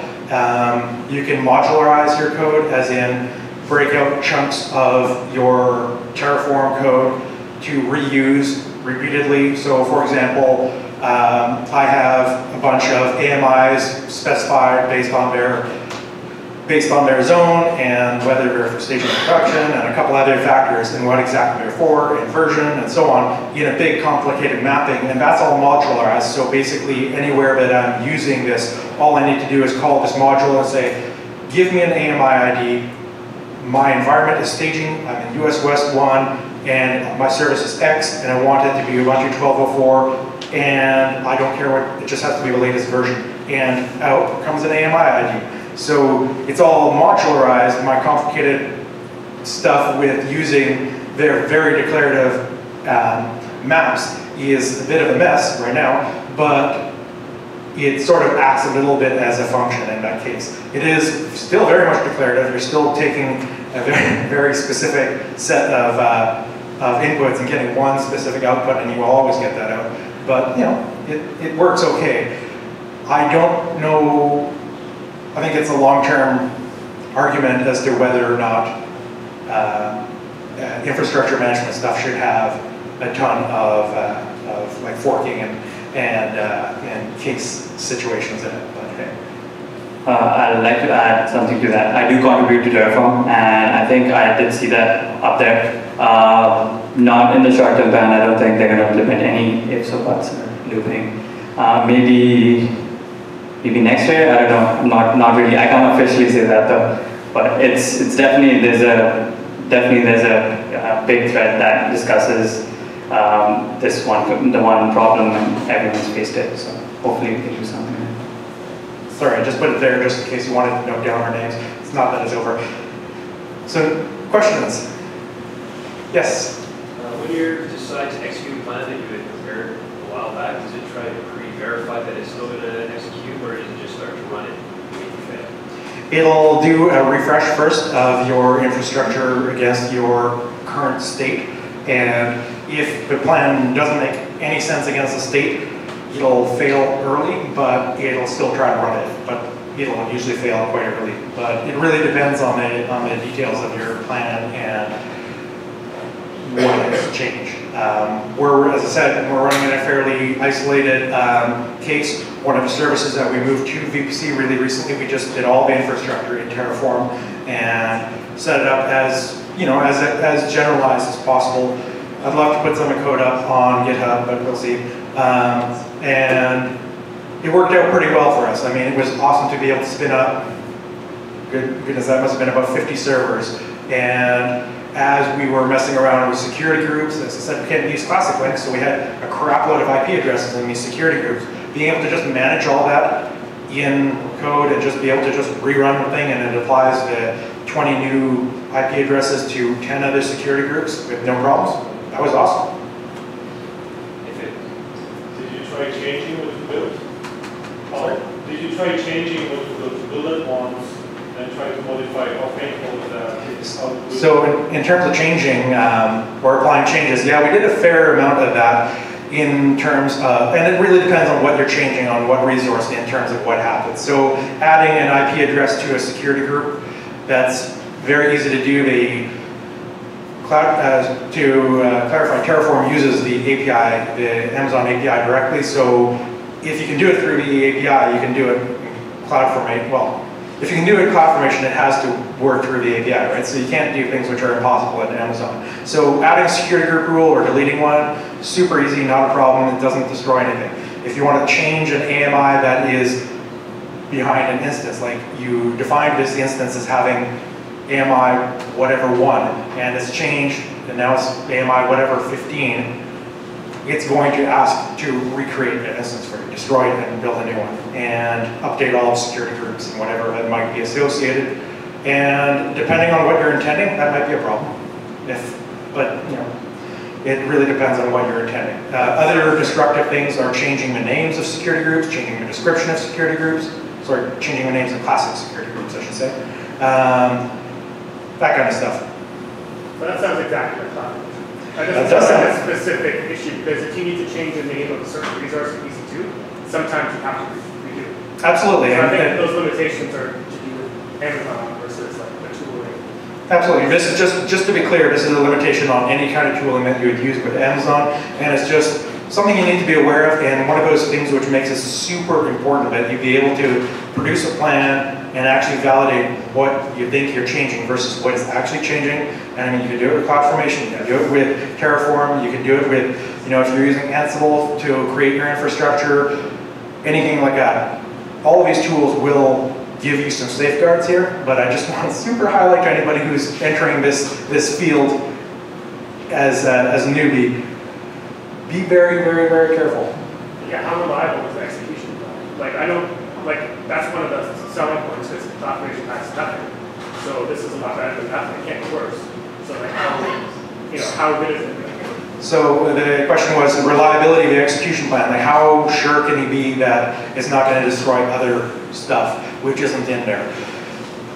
You can modularize your code, as in break out chunks of your Terraform code to reuse repeatedly. So for example, I have a bunch of AMIs specified based on their zone and whether they're for staging production and a couple other factors and what exactly they're for, inversion and so on, in a big complicated mapping, and that's all modularized. So basically anywhere that I'm using this, all I need to do is call this module and say, give me an AMI ID, my environment is staging, I'm in US West 1, and my service is X, and I want it to be Ubuntu 12.04, and I don't care what, it just has to be the latest version, and out comes an AMI ID. So it's all modularized. My complicated stuff with using their very declarative maps is a bit of a mess right now, but it sort of acts a little bit as a function in that case. It is still very much declarative. You're still taking a very, very specific set of inputs and getting one specific output, and you will always get that out. But it works okay. I don't know. I think it's a long-term argument as to whether or not infrastructure management stuff should have a ton of like forking and case situations in it. But hey. I'd like to add something to that. I do contribute to Terraform, and I think I did see that up there. Not in the short-term plan. I don't think they're going to implement any ifs or buts or looping. Maybe next year. I don't know. Not really. I can't officially say that though. But it's definitely there's a big thread that discusses the one problem, and everyone's faced it. So hopefully we can do something. Sorry, I just put it there just in case you wanted to note down our names. It's not that it's over. So, questions? Yes? When you decide to execute a plan that you had prepared a while back, does it try to pre-verify that it's still going to execute, or does it just start run it if you fail? It'll do a refresh first of your infrastructure against your current state. And if the plan doesn't make any sense against the state, it'll fail early, but it'll still try to run it. But it'll usually fail quite early. But it really depends on the details of your plan and what has changed. As I said, we're running in a fairly isolated case. One of the services that we moved to VPC really recently, we just did all the infrastructure in Terraform and set it up as as generalized as possible. I'd love to put some of the code up on GitHub, but we'll see. And it worked out pretty well for us. I mean, it was awesome to be able to spin up. Goodness, that must have been about 50 servers. And as we were messing around with security groups, as I said, we can't use classic links, so we had a crap load of IP addresses in these security groups. Being able to just manage all that in code and just be able to just rerun the thing, and it applies the 20 new IP addresses to 10 other security groups with no problems. That was awesome. Did you try changing what you built? Sorry? Did you try changing what you built to bullet ones and try to modify how painful that? So in terms of changing or applying changes, yeah, we did a fair amount of that in terms of, and it really depends on what you're changing on what resource in terms of what happens. So adding an IP address to a security group, that's very easy to do. The cloud, to clarify, Terraform uses the API, the Amazon API directly. So if you can do it through the API, you can do it in CloudFormation. Well, if you can do it in CloudFormation, it has to work through the API, right? So you can't do things which are impossible in Amazon. So adding a security group rule or deleting one, super easy, not a problem. It doesn't destroy anything. If you want to change an AMI that is behind an instance, like you defined this instance as having AMI whatever 1, and it's changed, and now it's AMI whatever 15, it's going to ask to recreate an instance for you, destroy it and build a new one, and update all the security groups and whatever that might be associated. And depending on what you're intending, that might be a problem. But it really depends on what you're intending. Other destructive things are changing the names of security groups, changing the description of security groups, sorry, changing the names of classic security groups, I should say. That kind of stuff. But that sounds exactly like cloud. That doesn't does sound like sound- a specific issue, because if you need to change the name of a certain resource in EC2, sometimes you have to redo. Absolutely. So I think And- those limitations are to do with Amazon versus like the tooling. Absolutely. This is just to be clear, this is a limitation on any kind of tooling that you would use with Amazon, and it's just something you need to be aware of, and one of those things which makes it super important that you be able to produce a plan and actually validate what you think you're changing versus what is actually changing. And I mean, you can do it with CloudFormation, you can do it with Terraform, you can do it with, if you're using Ansible to create your infrastructure, anything like that. All of these tools will give you some safeguards here, but I just want to super highlight to anybody who's entering this field as a newbie, be very, very, very careful. Yeah, how reliable is the execution plan? Like, I don't, that's one of the selling points, because CloudFormation has nothing. So this is a lot better than nothing, it can't be worse. So like, how good is it? So the question was the reliability of the execution plan. Like, how sure can you be that it's not going to destroy other stuff which isn't in there?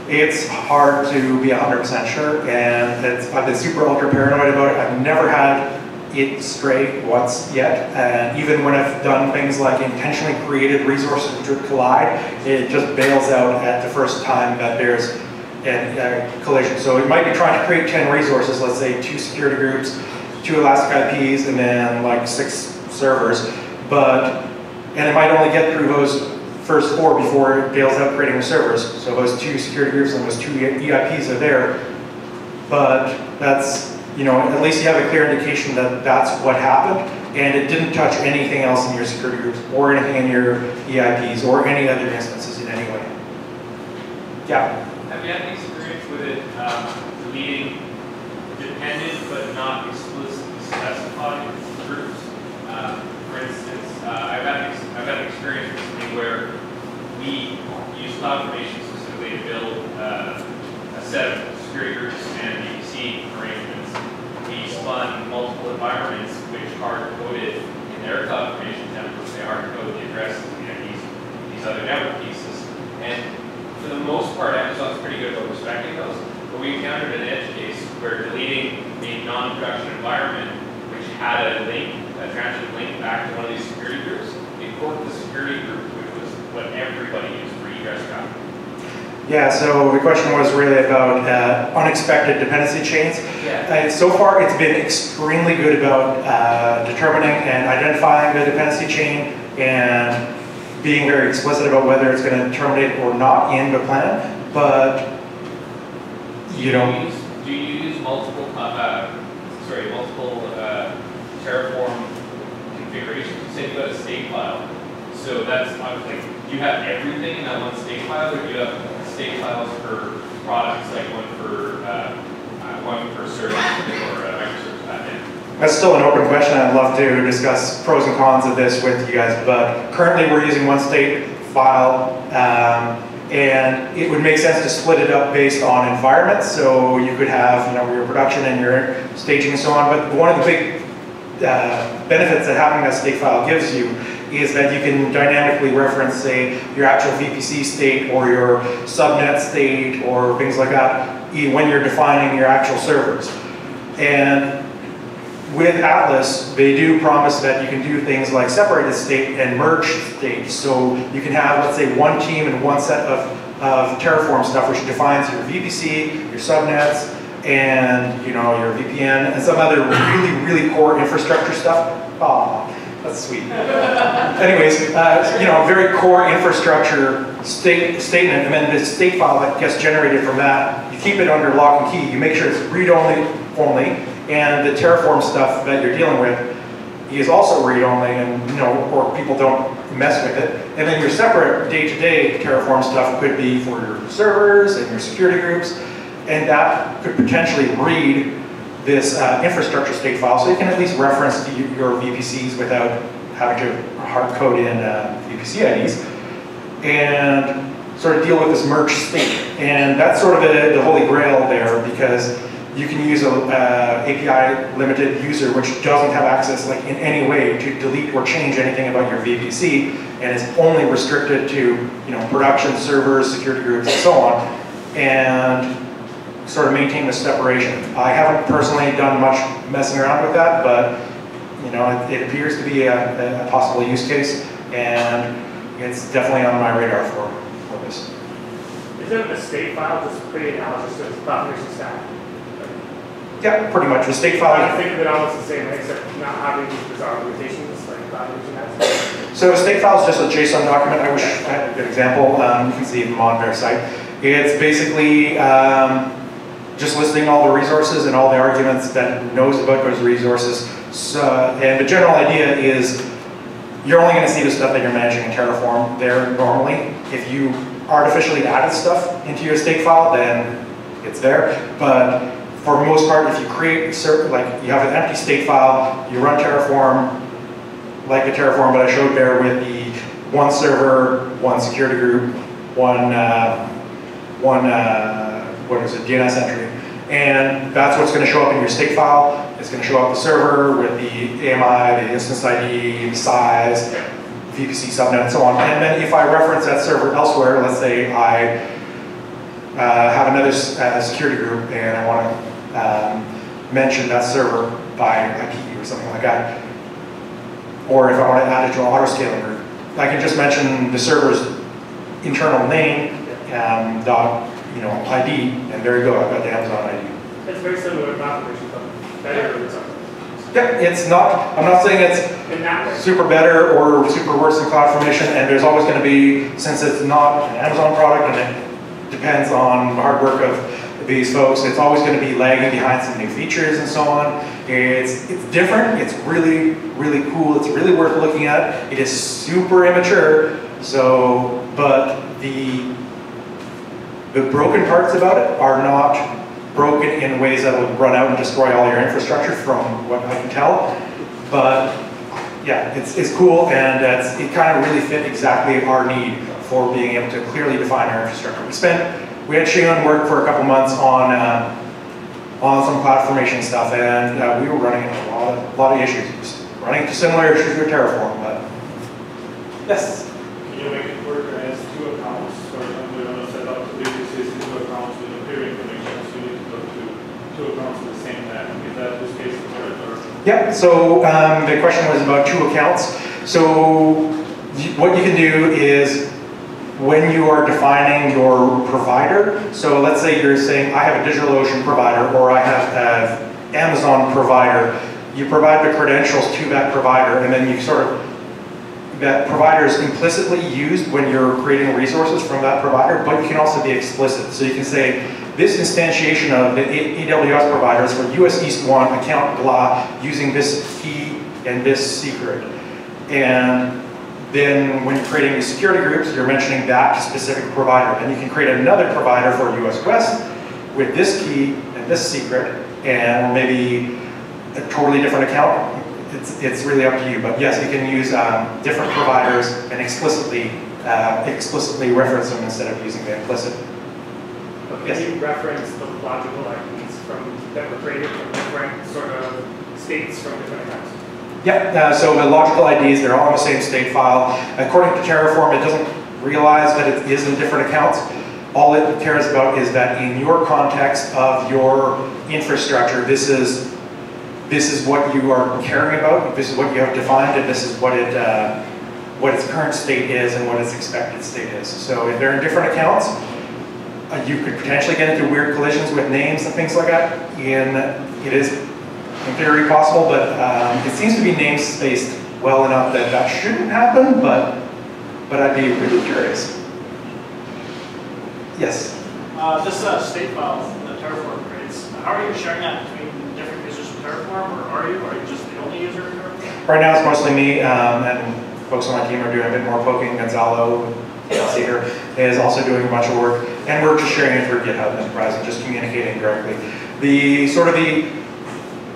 It's hard to be 100% sure, and I've been super ultra paranoid about it. I've never had it stray once yet, and even when I've done things like intentionally created resources which would collide, it just bails out at the first time that there's a collision. So it might be trying to create 10 resources, let's say 2 security groups, 2 Elastic IPs, and then like 6 servers, and it might only get through those first 4 before it bails out creating the servers. So those 2 security groups and those 2 EIPs are there, but that's, at least you have a clear indication that that's what happened, and it didn't touch anything else in your security groups, or anything in your EIPs, or any other instances in any way. Yeah? Have you had any experience with it deleting dependent but not explicitly specified groups? For instance, I've had an experience recently where we use CloudFormation specifically to build a set of security groups and VPC arrangements. We spun multiple environments which hard-coded in their CloudFormation templates. They hard-code the addresses of these other network pieces. the most part, Amazon's pretty good about respecting those. But we encountered an edge case where deleting a non-production environment, which had a link, a transit link back to one of these security groups, it forked the security group, which was what everybody used for egress traffic. Yeah, so the question was really about unexpected dependency chains. Yeah. So far, it's been extremely good about determining and identifying the dependency chain and being very explicit about whether it's going to terminate or not in the plan. But you know, do you use multiple Terraform configurations? Say you got a state file, so that's like, do you have everything in that one state file, or do you have state files for products, like one for service or microservice backend? That's still an open question. I'd love to discuss pros and cons of this with you guys, but currently we're using one state file, and it would make sense to split it up based on environments. So you could have, your production and your staging and so on. But one of the big benefits that having that state file gives you is that you can dynamically reference, say, your actual VPC state or your subnet state or things like that when you're defining your actual servers. And with Atlas, they do promise that you can do things like separated state and merge state. So you can have, let's say, one team and one set of Terraform stuff, which defines your VPC, your subnets, and your VPN, and some other really, really core infrastructure stuff. Aw, that's sweet. Anyways, very core infrastructure statement, and then the state file that gets generated from that, you keep it under lock and key. You make sure it's read-only, and the Terraform stuff that you're dealing with is also read-only, and or people don't mess with it. And then your separate day-to-day Terraform stuff could be for your servers and your security groups, and that could potentially read this infrastructure state file, so you can at least reference your VPCs without having to hard code in VPC IDs, and sort of deal with this merged state. And that's sort of the holy grail there, because you can use an API limited user which doesn't have access in any way to delete or change anything about your VPC, and is only restricted to production servers, security groups, and so on, and sort of maintain the separation. I haven't personally done much messing around with that, but it appears to be a possible use case, and it's definitely on my radar for this. Isn't a state file just pretty analogous to the CloudFormation stack? Yeah, pretty much. The state file. I think of it almost the same way, except not having these bizarre limitations like CloudFormation has. So a state file is just a JSON document. I wish I had a good example. You can see them on their site. It's basically just listing all the resources and all the arguments that it knows about those resources. So, and the general idea is you're only going to see the stuff that you're managing in Terraform there normally. If you artificially added stuff into your state file, then it's there. But for the most part, if you create you have an empty state file, you run Terraform like the Terraform that I showed there with the one server, one security group, one DNS entry. And that's what's going to show up in your state file. It's going to show up the server with the AMI, the instance ID, the size, VPC subnet, and so on. And then if I reference that server elsewhere, let's say I have another security group and I want to mention that server by IP or something like that, or if I want to add it to an autoscaling group, I can just mention the server's internal name, ID, and there you go, I've got the Amazon ID. It's very similar to CloudFormation, but better than something. Yeah, it's not, I'm not saying it's super better or super worse than CloudFormation, and there's always going to be, since it's not an Amazon product and it depends on the hard work of these folks, it's always going to be lagging behind some new features and so on. It's different, it's really, really cool, it's really worth looking at. It is super immature, so, but the broken parts about it are not broken in ways that would run out and destroy all your infrastructure from what I can tell. But yeah, it's cool, and it kind of really fit exactly our need for being able to clearly define our infrastructure. We had Shayon work for a couple months on some CloudFormation stuff, and we were running into a lot of issues. Running into similar issues with Terraform, but yes? Can you make it work as two accounts, or something we want to set up that use case for it, or? Yep, so the question was about 2 accounts. So what you can do is when you are defining your provider, so let's say you're saying I have a DigitalOcean provider or I have an Amazon provider, you provide the credentials to that provider and then you sort of, that provider is implicitly used when you're creating resources from that provider, but you can also be explicit. So you can say, this instantiation of the AWS provider is for US East 1 account blah using this key and this secret. And then when you're creating these security groups, you're mentioning that specific provider. And you can create another provider for US West with this key and this secret and maybe a totally different account. It's really up to you. But yes, you can use different providers and explicitly reference them instead of using the implicit. But Yes. can you reference the logical IDs that were created from different sort of states from different accounts? Yep, so the logical IDs, they're all in the same state file. According to Terraform, it doesn't realize that it is in different accounts. All it cares about is that in your context of your infrastructure, this is what you are caring about, this is what you have defined, and this is what its current state is and what its expected state is. So if they're in different accounts, you could potentially get into weird collisions with names and things like that. It is in theory possible, but it seems to be namespaced well enough that that shouldn't happen, but I'd be really curious. Yes? This state file that Terraform creates, how are you sharing that between different users of Terraform, or are you just the only user of Terraform? Right now it's mostly me, and folks on my team are doing a bit more poking. Gonzalo, see here, is also doing a bunch of work, and we're just sharing it through GitHub Enterprise and just communicating directly.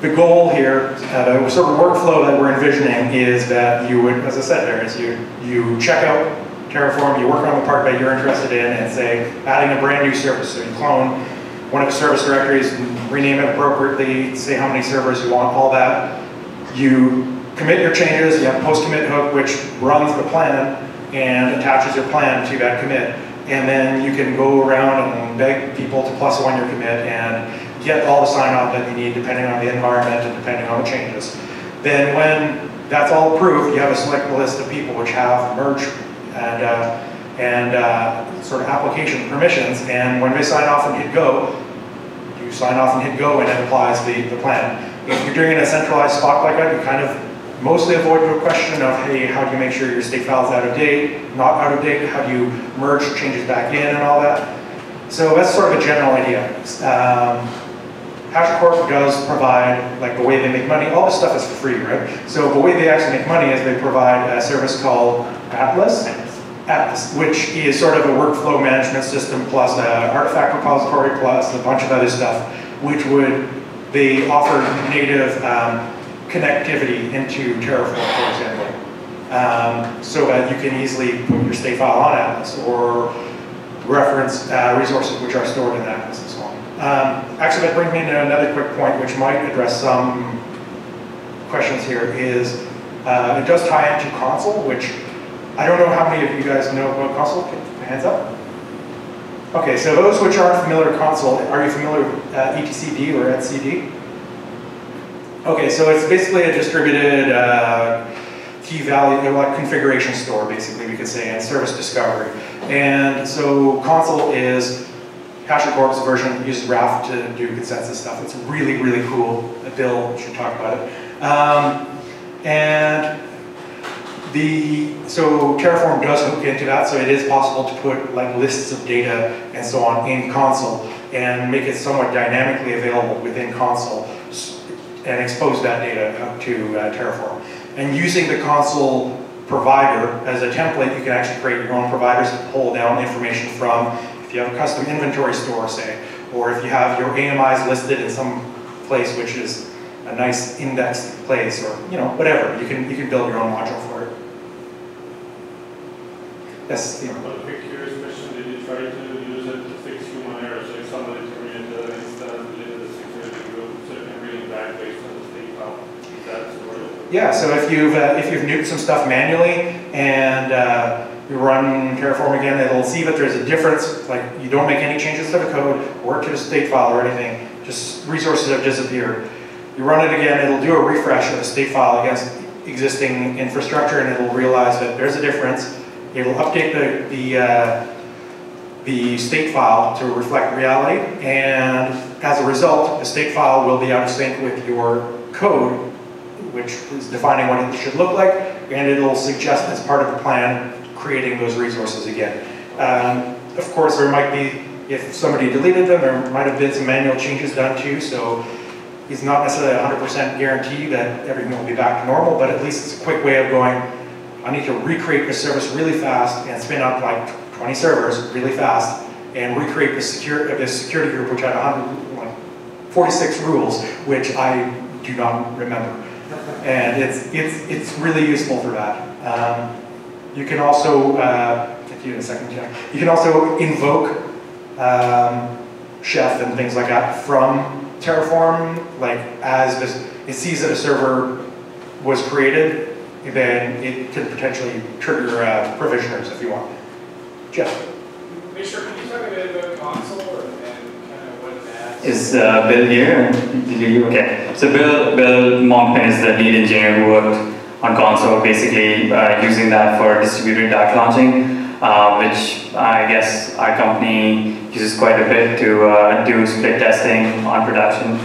The goal here, the sort of workflow that we're envisioning is that you would, as I said there, is you check out Terraform, you work on the part that you're interested in, and say, adding a brand new service. So you clone one of the service directories, rename it appropriately, say how many servers you want, all that. You commit your changes, you have a post-commit hook which runs the plan and attaches your plan to that commit. And then you can go around and beg people to +1 your commit and get all the sign-off that you need depending on the environment and depending on the changes. Then when that's all approved, you have a select list of people which have merge and sort of application permissions, and when they sign off and hit go, you sign off and hit go and it applies the plan. If you're doing it in a centralized spot like that, you kind of mostly avoid the question of, hey, how do you make sure your state file is out of date, not out of date, how do you merge changes back in and all that. So that's sort of a general idea. Hashicorp does provide, like the way they make money, all this stuff is free, right? So the way they actually make money is they provide a service called Atlas, which is sort of a workflow management system plus an artifact repository plus a bunch of other stuff, which they offer native connectivity into Terraform, for example, so that you can easily put your state file on Atlas or reference resources which are stored in Atlas and so on. Actually, that brings me to another quick point which might address some questions here is it does tie into Consul, which I don't know how many of you guys know about Consul. Put your hands up. Okay, so those which aren't familiar with Consul, are you familiar with etcd or etcd? Okay, so it's basically a distributed key value, like configuration store, basically, we could say, and service discovery. And so Consul is Hashicorp's version, uses Raft to do consensus stuff. It's really, really cool. Bill should talk about it. So Terraform does hook into that, so it is possible to put like lists of data and so on in Consul and make it somewhat dynamically available within Consul and expose that data up to Terraform. And using the Consul provider as a template, you can actually create your own providers to pull down information from. If you have a custom inventory store, say, or if you have your AMIs listed in some place which is a nice indexed place, or whatever, you can build your own module for it. Yes, Steve. A quick curious question: did you try to use it to fix human errors? Like somebody terminated an instance, deleted a security group, so you can bring it back based on the state file? Is that sort of? Yeah. So if you've nuked some stuff manually and you run Terraform again, it'll see that there's a difference. Like you don't make any changes to the code or to the state file or anything. Just resources have disappeared. You run it again, it'll do a refresh of the state file against existing infrastructure, and it'll realize that there's a difference. It'll update the state file to reflect reality, and as a result, the state file will be out of sync with your code, which is defining what it should look like, and it'll suggest as part of the plan creating those resources again. Of course, there might be, if somebody deleted them, there might have been some manual changes done too, so it's not necessarily a 100% guarantee that everything will be back to normal, but at least it's a quick way of going, I need to recreate this service really fast and spin up like 20 servers really fast and recreate this security group, which had 46 rules, which I do not remember. And it's really useful for that. You can also, get to you in a second, Jack. You can also invoke Chef and things like that from Terraform, like as it sees that a server was created, then it could potentially trigger provisioners if you want. Jeff. Make sure, can you talk a bit about Consul and kind of what that is? Bill here? Did you? Okay. So Bill Monkman is the lead engineer who worked on Consul, basically using that for distributed dark launching, which I guess our company uses quite a bit to do split testing on production.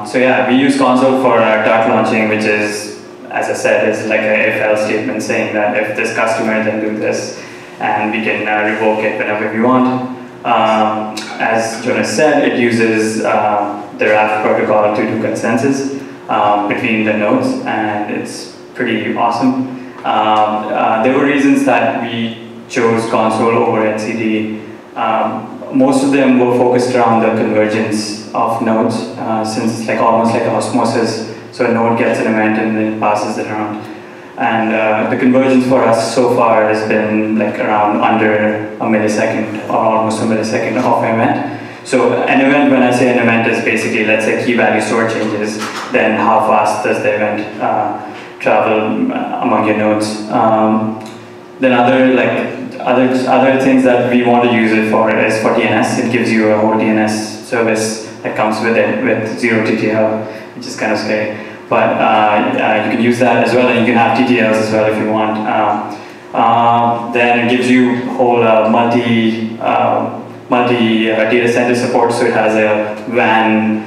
So yeah, we use Consul for dark launching, which is, as I said, is like a if-else statement saying that if this customer, then do this, and we can revoke it whenever we want. As Jonas said, it uses the RAF protocol to do consensus between the nodes, and it's pretty awesome. There were reasons that we chose Consul over etcd. Most of them were focused around the convergence of nodes, since it's like almost like osmosis. So a node gets an event and then passes it around. And the convergence for us so far has been like around under a millisecond or almost a millisecond of an event. So an event, when I say an event, is basically, let's say key value store changes, then how fast does the event travel among your nodes. Then other things that we want to use it for is for DNS. It gives you a whole DNS service that comes with it with zero TTL, which is kind of scary. But you can use that as well, and you can have TTLs as well if you want. Then it gives you whole multi data center support, so it has a WAN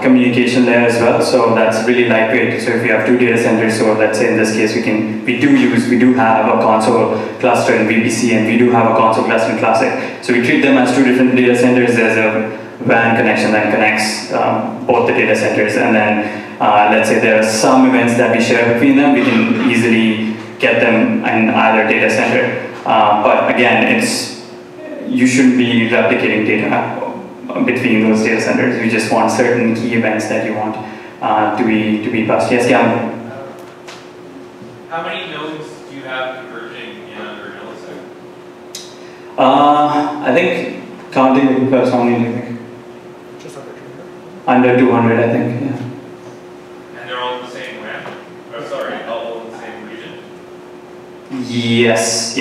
communication there as well. So that's really lightweight. So if you have two data centers, so let's say in this case we do have a Consul cluster in VPC, and we do have a Consul cluster in Classic. So we treat them as two different data centers. There's a WAN connection that connects both the data centers, and then let's say there are some events that we share between them, we can easily get them in either data center. But again, you shouldn't be replicating data between those data centers. You just want certain key events that you want to be passed. Yes, Gavin? How many nodes do you have converging in under a millisecond? I think counting first, how many do you think? Just under 200. Under 200, I think, yeah. And they're all in the same WAN? Oh, sorry, all in the same region? Yes.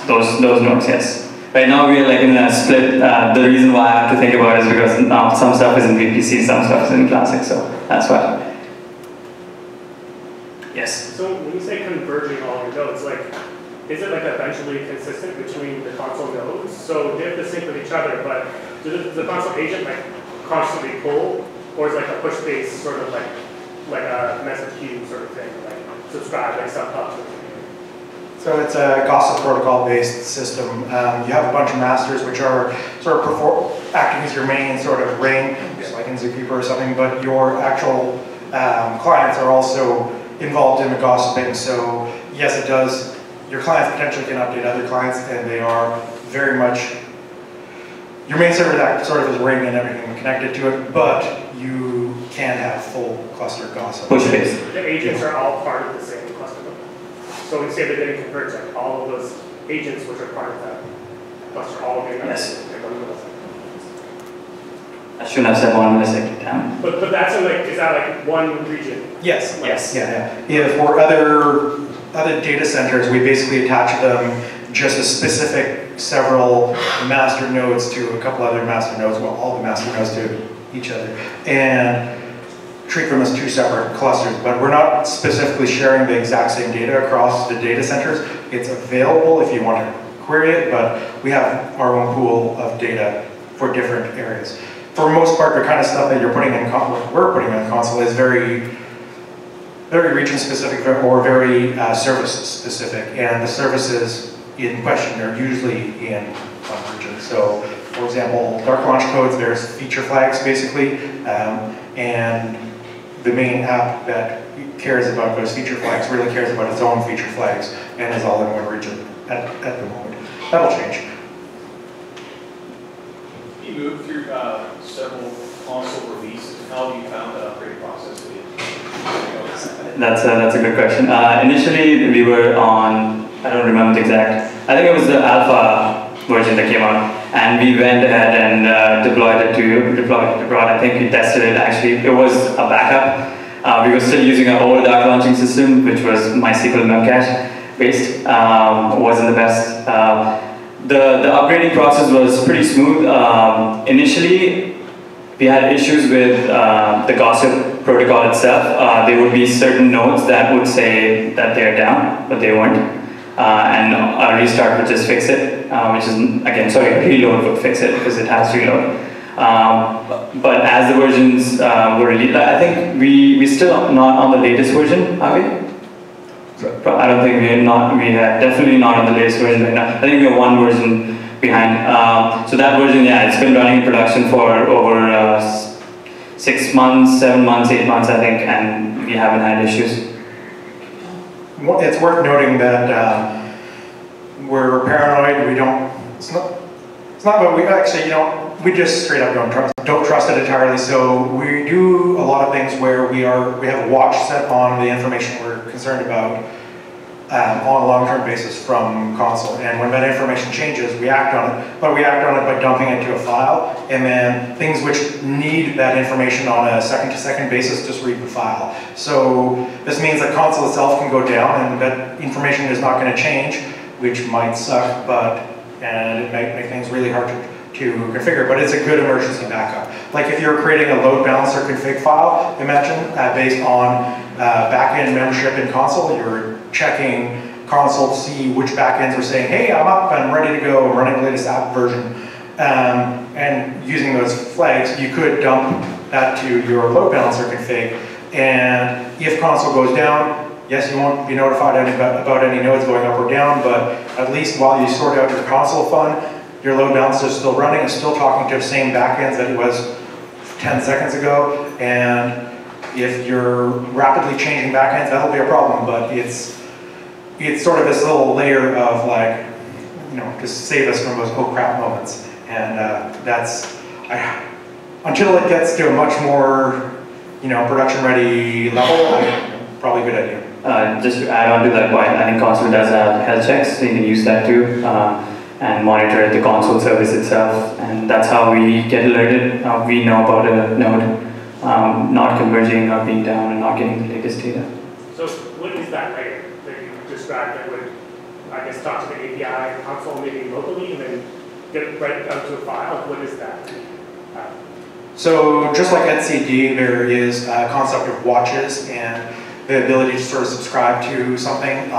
Those nodes, yes. Right now we are like in a split. The reason why I have to think about it is because now some stuff is in VPC, some stuff is in Classic, so that's why. Yes. So when you say converging all your nodes, is it like eventually consistent between the Consul nodes? So they have to sync with each other, but does the Consul agent constantly pull, or is it like a push-based sort of like a message queue sort of thing, like subscribe, like stuff up? So it's a gossip protocol-based system. You have a bunch of masters which are sort of acting as your main sort of ring, just like in Zookeeper or something, but your actual clients are also involved in the gossiping. So yes, it does. Your clients potentially can update other clients, and they are very much your main server that sort of is ring and everything connected to it, but you can have full cluster gossip. Push-based. The agents are all part of the same cluster. So we say they're getting converged, like all of those agents which are part of that cluster, all getting yes. Like 1 millisecond. I shouldn't have said 1 millisecond, damn. But that's is that like one region? Yes. Yes. Yeah. If for other data centers, we basically attach them just a specific several master nodes to a couple other master nodes. Well, all the master nodes to each other and treat them as 2 separate clusters, but we're not specifically sharing the exact same data across the data centers. It's available if you want to query it, but we have our own pool of data for different areas. For the most part, the kind of stuff that you're putting in, we're putting in Consul is very region specific or very service specific, and the services in question are usually in one region. So, for example, dark launch codes, there's feature flags basically, and the main app that cares about those feature flags really cares about its own feature flags and is all in one region at the moment. That'll change. You moved through several Consul releases. How have you found that upgrade process? That's a good question. Initially, we were on, I don't remember the exact, I think it was the alpha version that came out, and we went ahead and deployed it abroad. I think we tested it actually. It was a backup. We were still using our old dark launching system, which was MySQL Memcache based. Wasn't the best. The upgrading process was pretty smooth. Initially, we had issues with the gossip protocol itself. There would be certain nodes that would say that they're down, but they weren't. And a restart would just fix it, which is, again, sorry, reload would fix it because it has reload. But as the versions were released, I think we're still not on the latest version, are we? I don't think we are definitely not on the latest version right now. I think we're 1 version behind. So that version, yeah, it's been running in production for over 6 months, 7 months, 8 months, I think, and we haven't had issues. It's worth noting that we're paranoid. We don't. It's not about we actually. We just straight up don't trust it entirely. So we do a lot of things where we have a watch set on the information we're concerned about on a long-term basis from Consul. And when that information changes, we act on it. But we act on it by dumping it to a file, and then things which need that information on a second-to-second basis just read the file. So this means that Consul itself can go down, and that information is not going to change, which might suck, and it might make things really hard to configure, but it's a good emergency backup. Like if you're creating a load balancer config file, imagine, based on backend membership in Consul, you're checking Consul to see which backends are saying, hey, I'm up, I'm ready to go, I'm running the latest app version. And using those flags, you could dump that to your load balancer config, and if Consul goes down, yes, you won't be notified about any nodes going up or down, but at least while you sort out your Consul fund, your load balancer is still running, it's still talking to the same backends that it was 10 seconds ago, and if you're rapidly changing backends, that'll be a problem, but it's sort of this little layer of like, to save us from those oh crap moments. And until it gets to a much more, production ready level, probably a good idea. Just to add on to that point, I think Consul does have health checks, so you can use that too. And monitor the Consul service itself, and that's how we get alerted. We know about a node not converging or being down and not getting the latest data. So what is that layer that you described that would, I guess, talk to the API Consul maybe locally and then get it right down to a file? What is that? So just like etcd, there is a concept of watches and the ability to sort of subscribe to something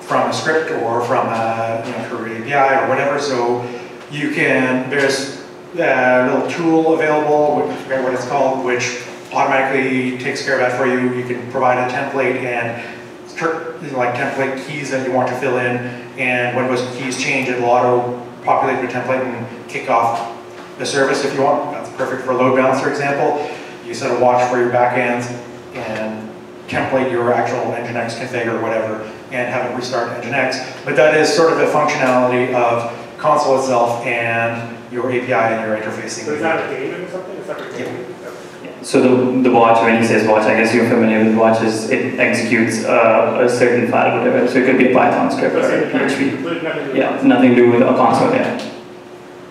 from a script or from a through an API or whatever. So you can, there's a little tool available, I forget what it's called, which automatically takes care of that for you. You can provide a template and like template keys that you want to fill in, and when those keys change, it'll auto-populate the template and kick off the service if you want. That's perfect for a load balancer example. You set a watch for your backends and template your actual Nginx config or whatever, and have it restart Nginx. But that is sort of the functionality of Consul itself and your API and your interfacing. So is that a daemon or something? A separate daemon? Yeah. So the watch, when he says watch, I guess you're familiar with watches. It executes a certain file, whatever. So it could be a Python script or PHP. Yeah, nothing to do with a Consul. Yeah.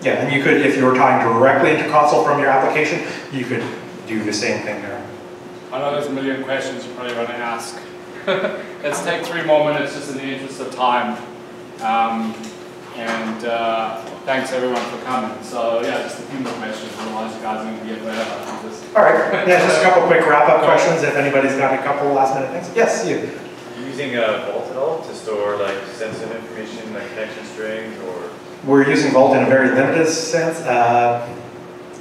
Yeah, and you could, if you were tying directly into Consul from your application, you could do the same thing there. I know there's a million questions you probably want to ask. Let's take 3 more minutes just in the interest of time. And thanks everyone for coming. So yeah, just a few more questions, otherwise you guys need to get better about this. All right, yeah, just a couple quick wrap-up questions if anybody's got a couple last-minute things. Yes, you. Are you using Vault at all to store like sensitive information like connection strings or? We're using Vault in a very limited sense.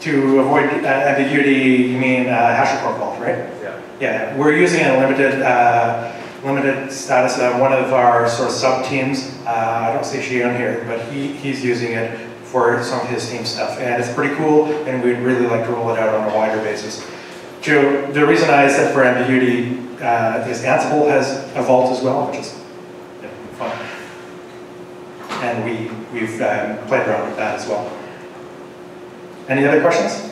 To avoid ambiguity, you mean Hashicorp Vault, right? Yeah. Yeah, we're using a limited status. One of our sort of sub-teams, I don't see Shi on here, but he's using it for some of his team stuff. And it's pretty cool, and we'd really like to roll it out on a wider basis. Joe, the reason I said for ambiguity is Ansible has a Vault as well, which is fun. And we've played around with that as well. Any other questions?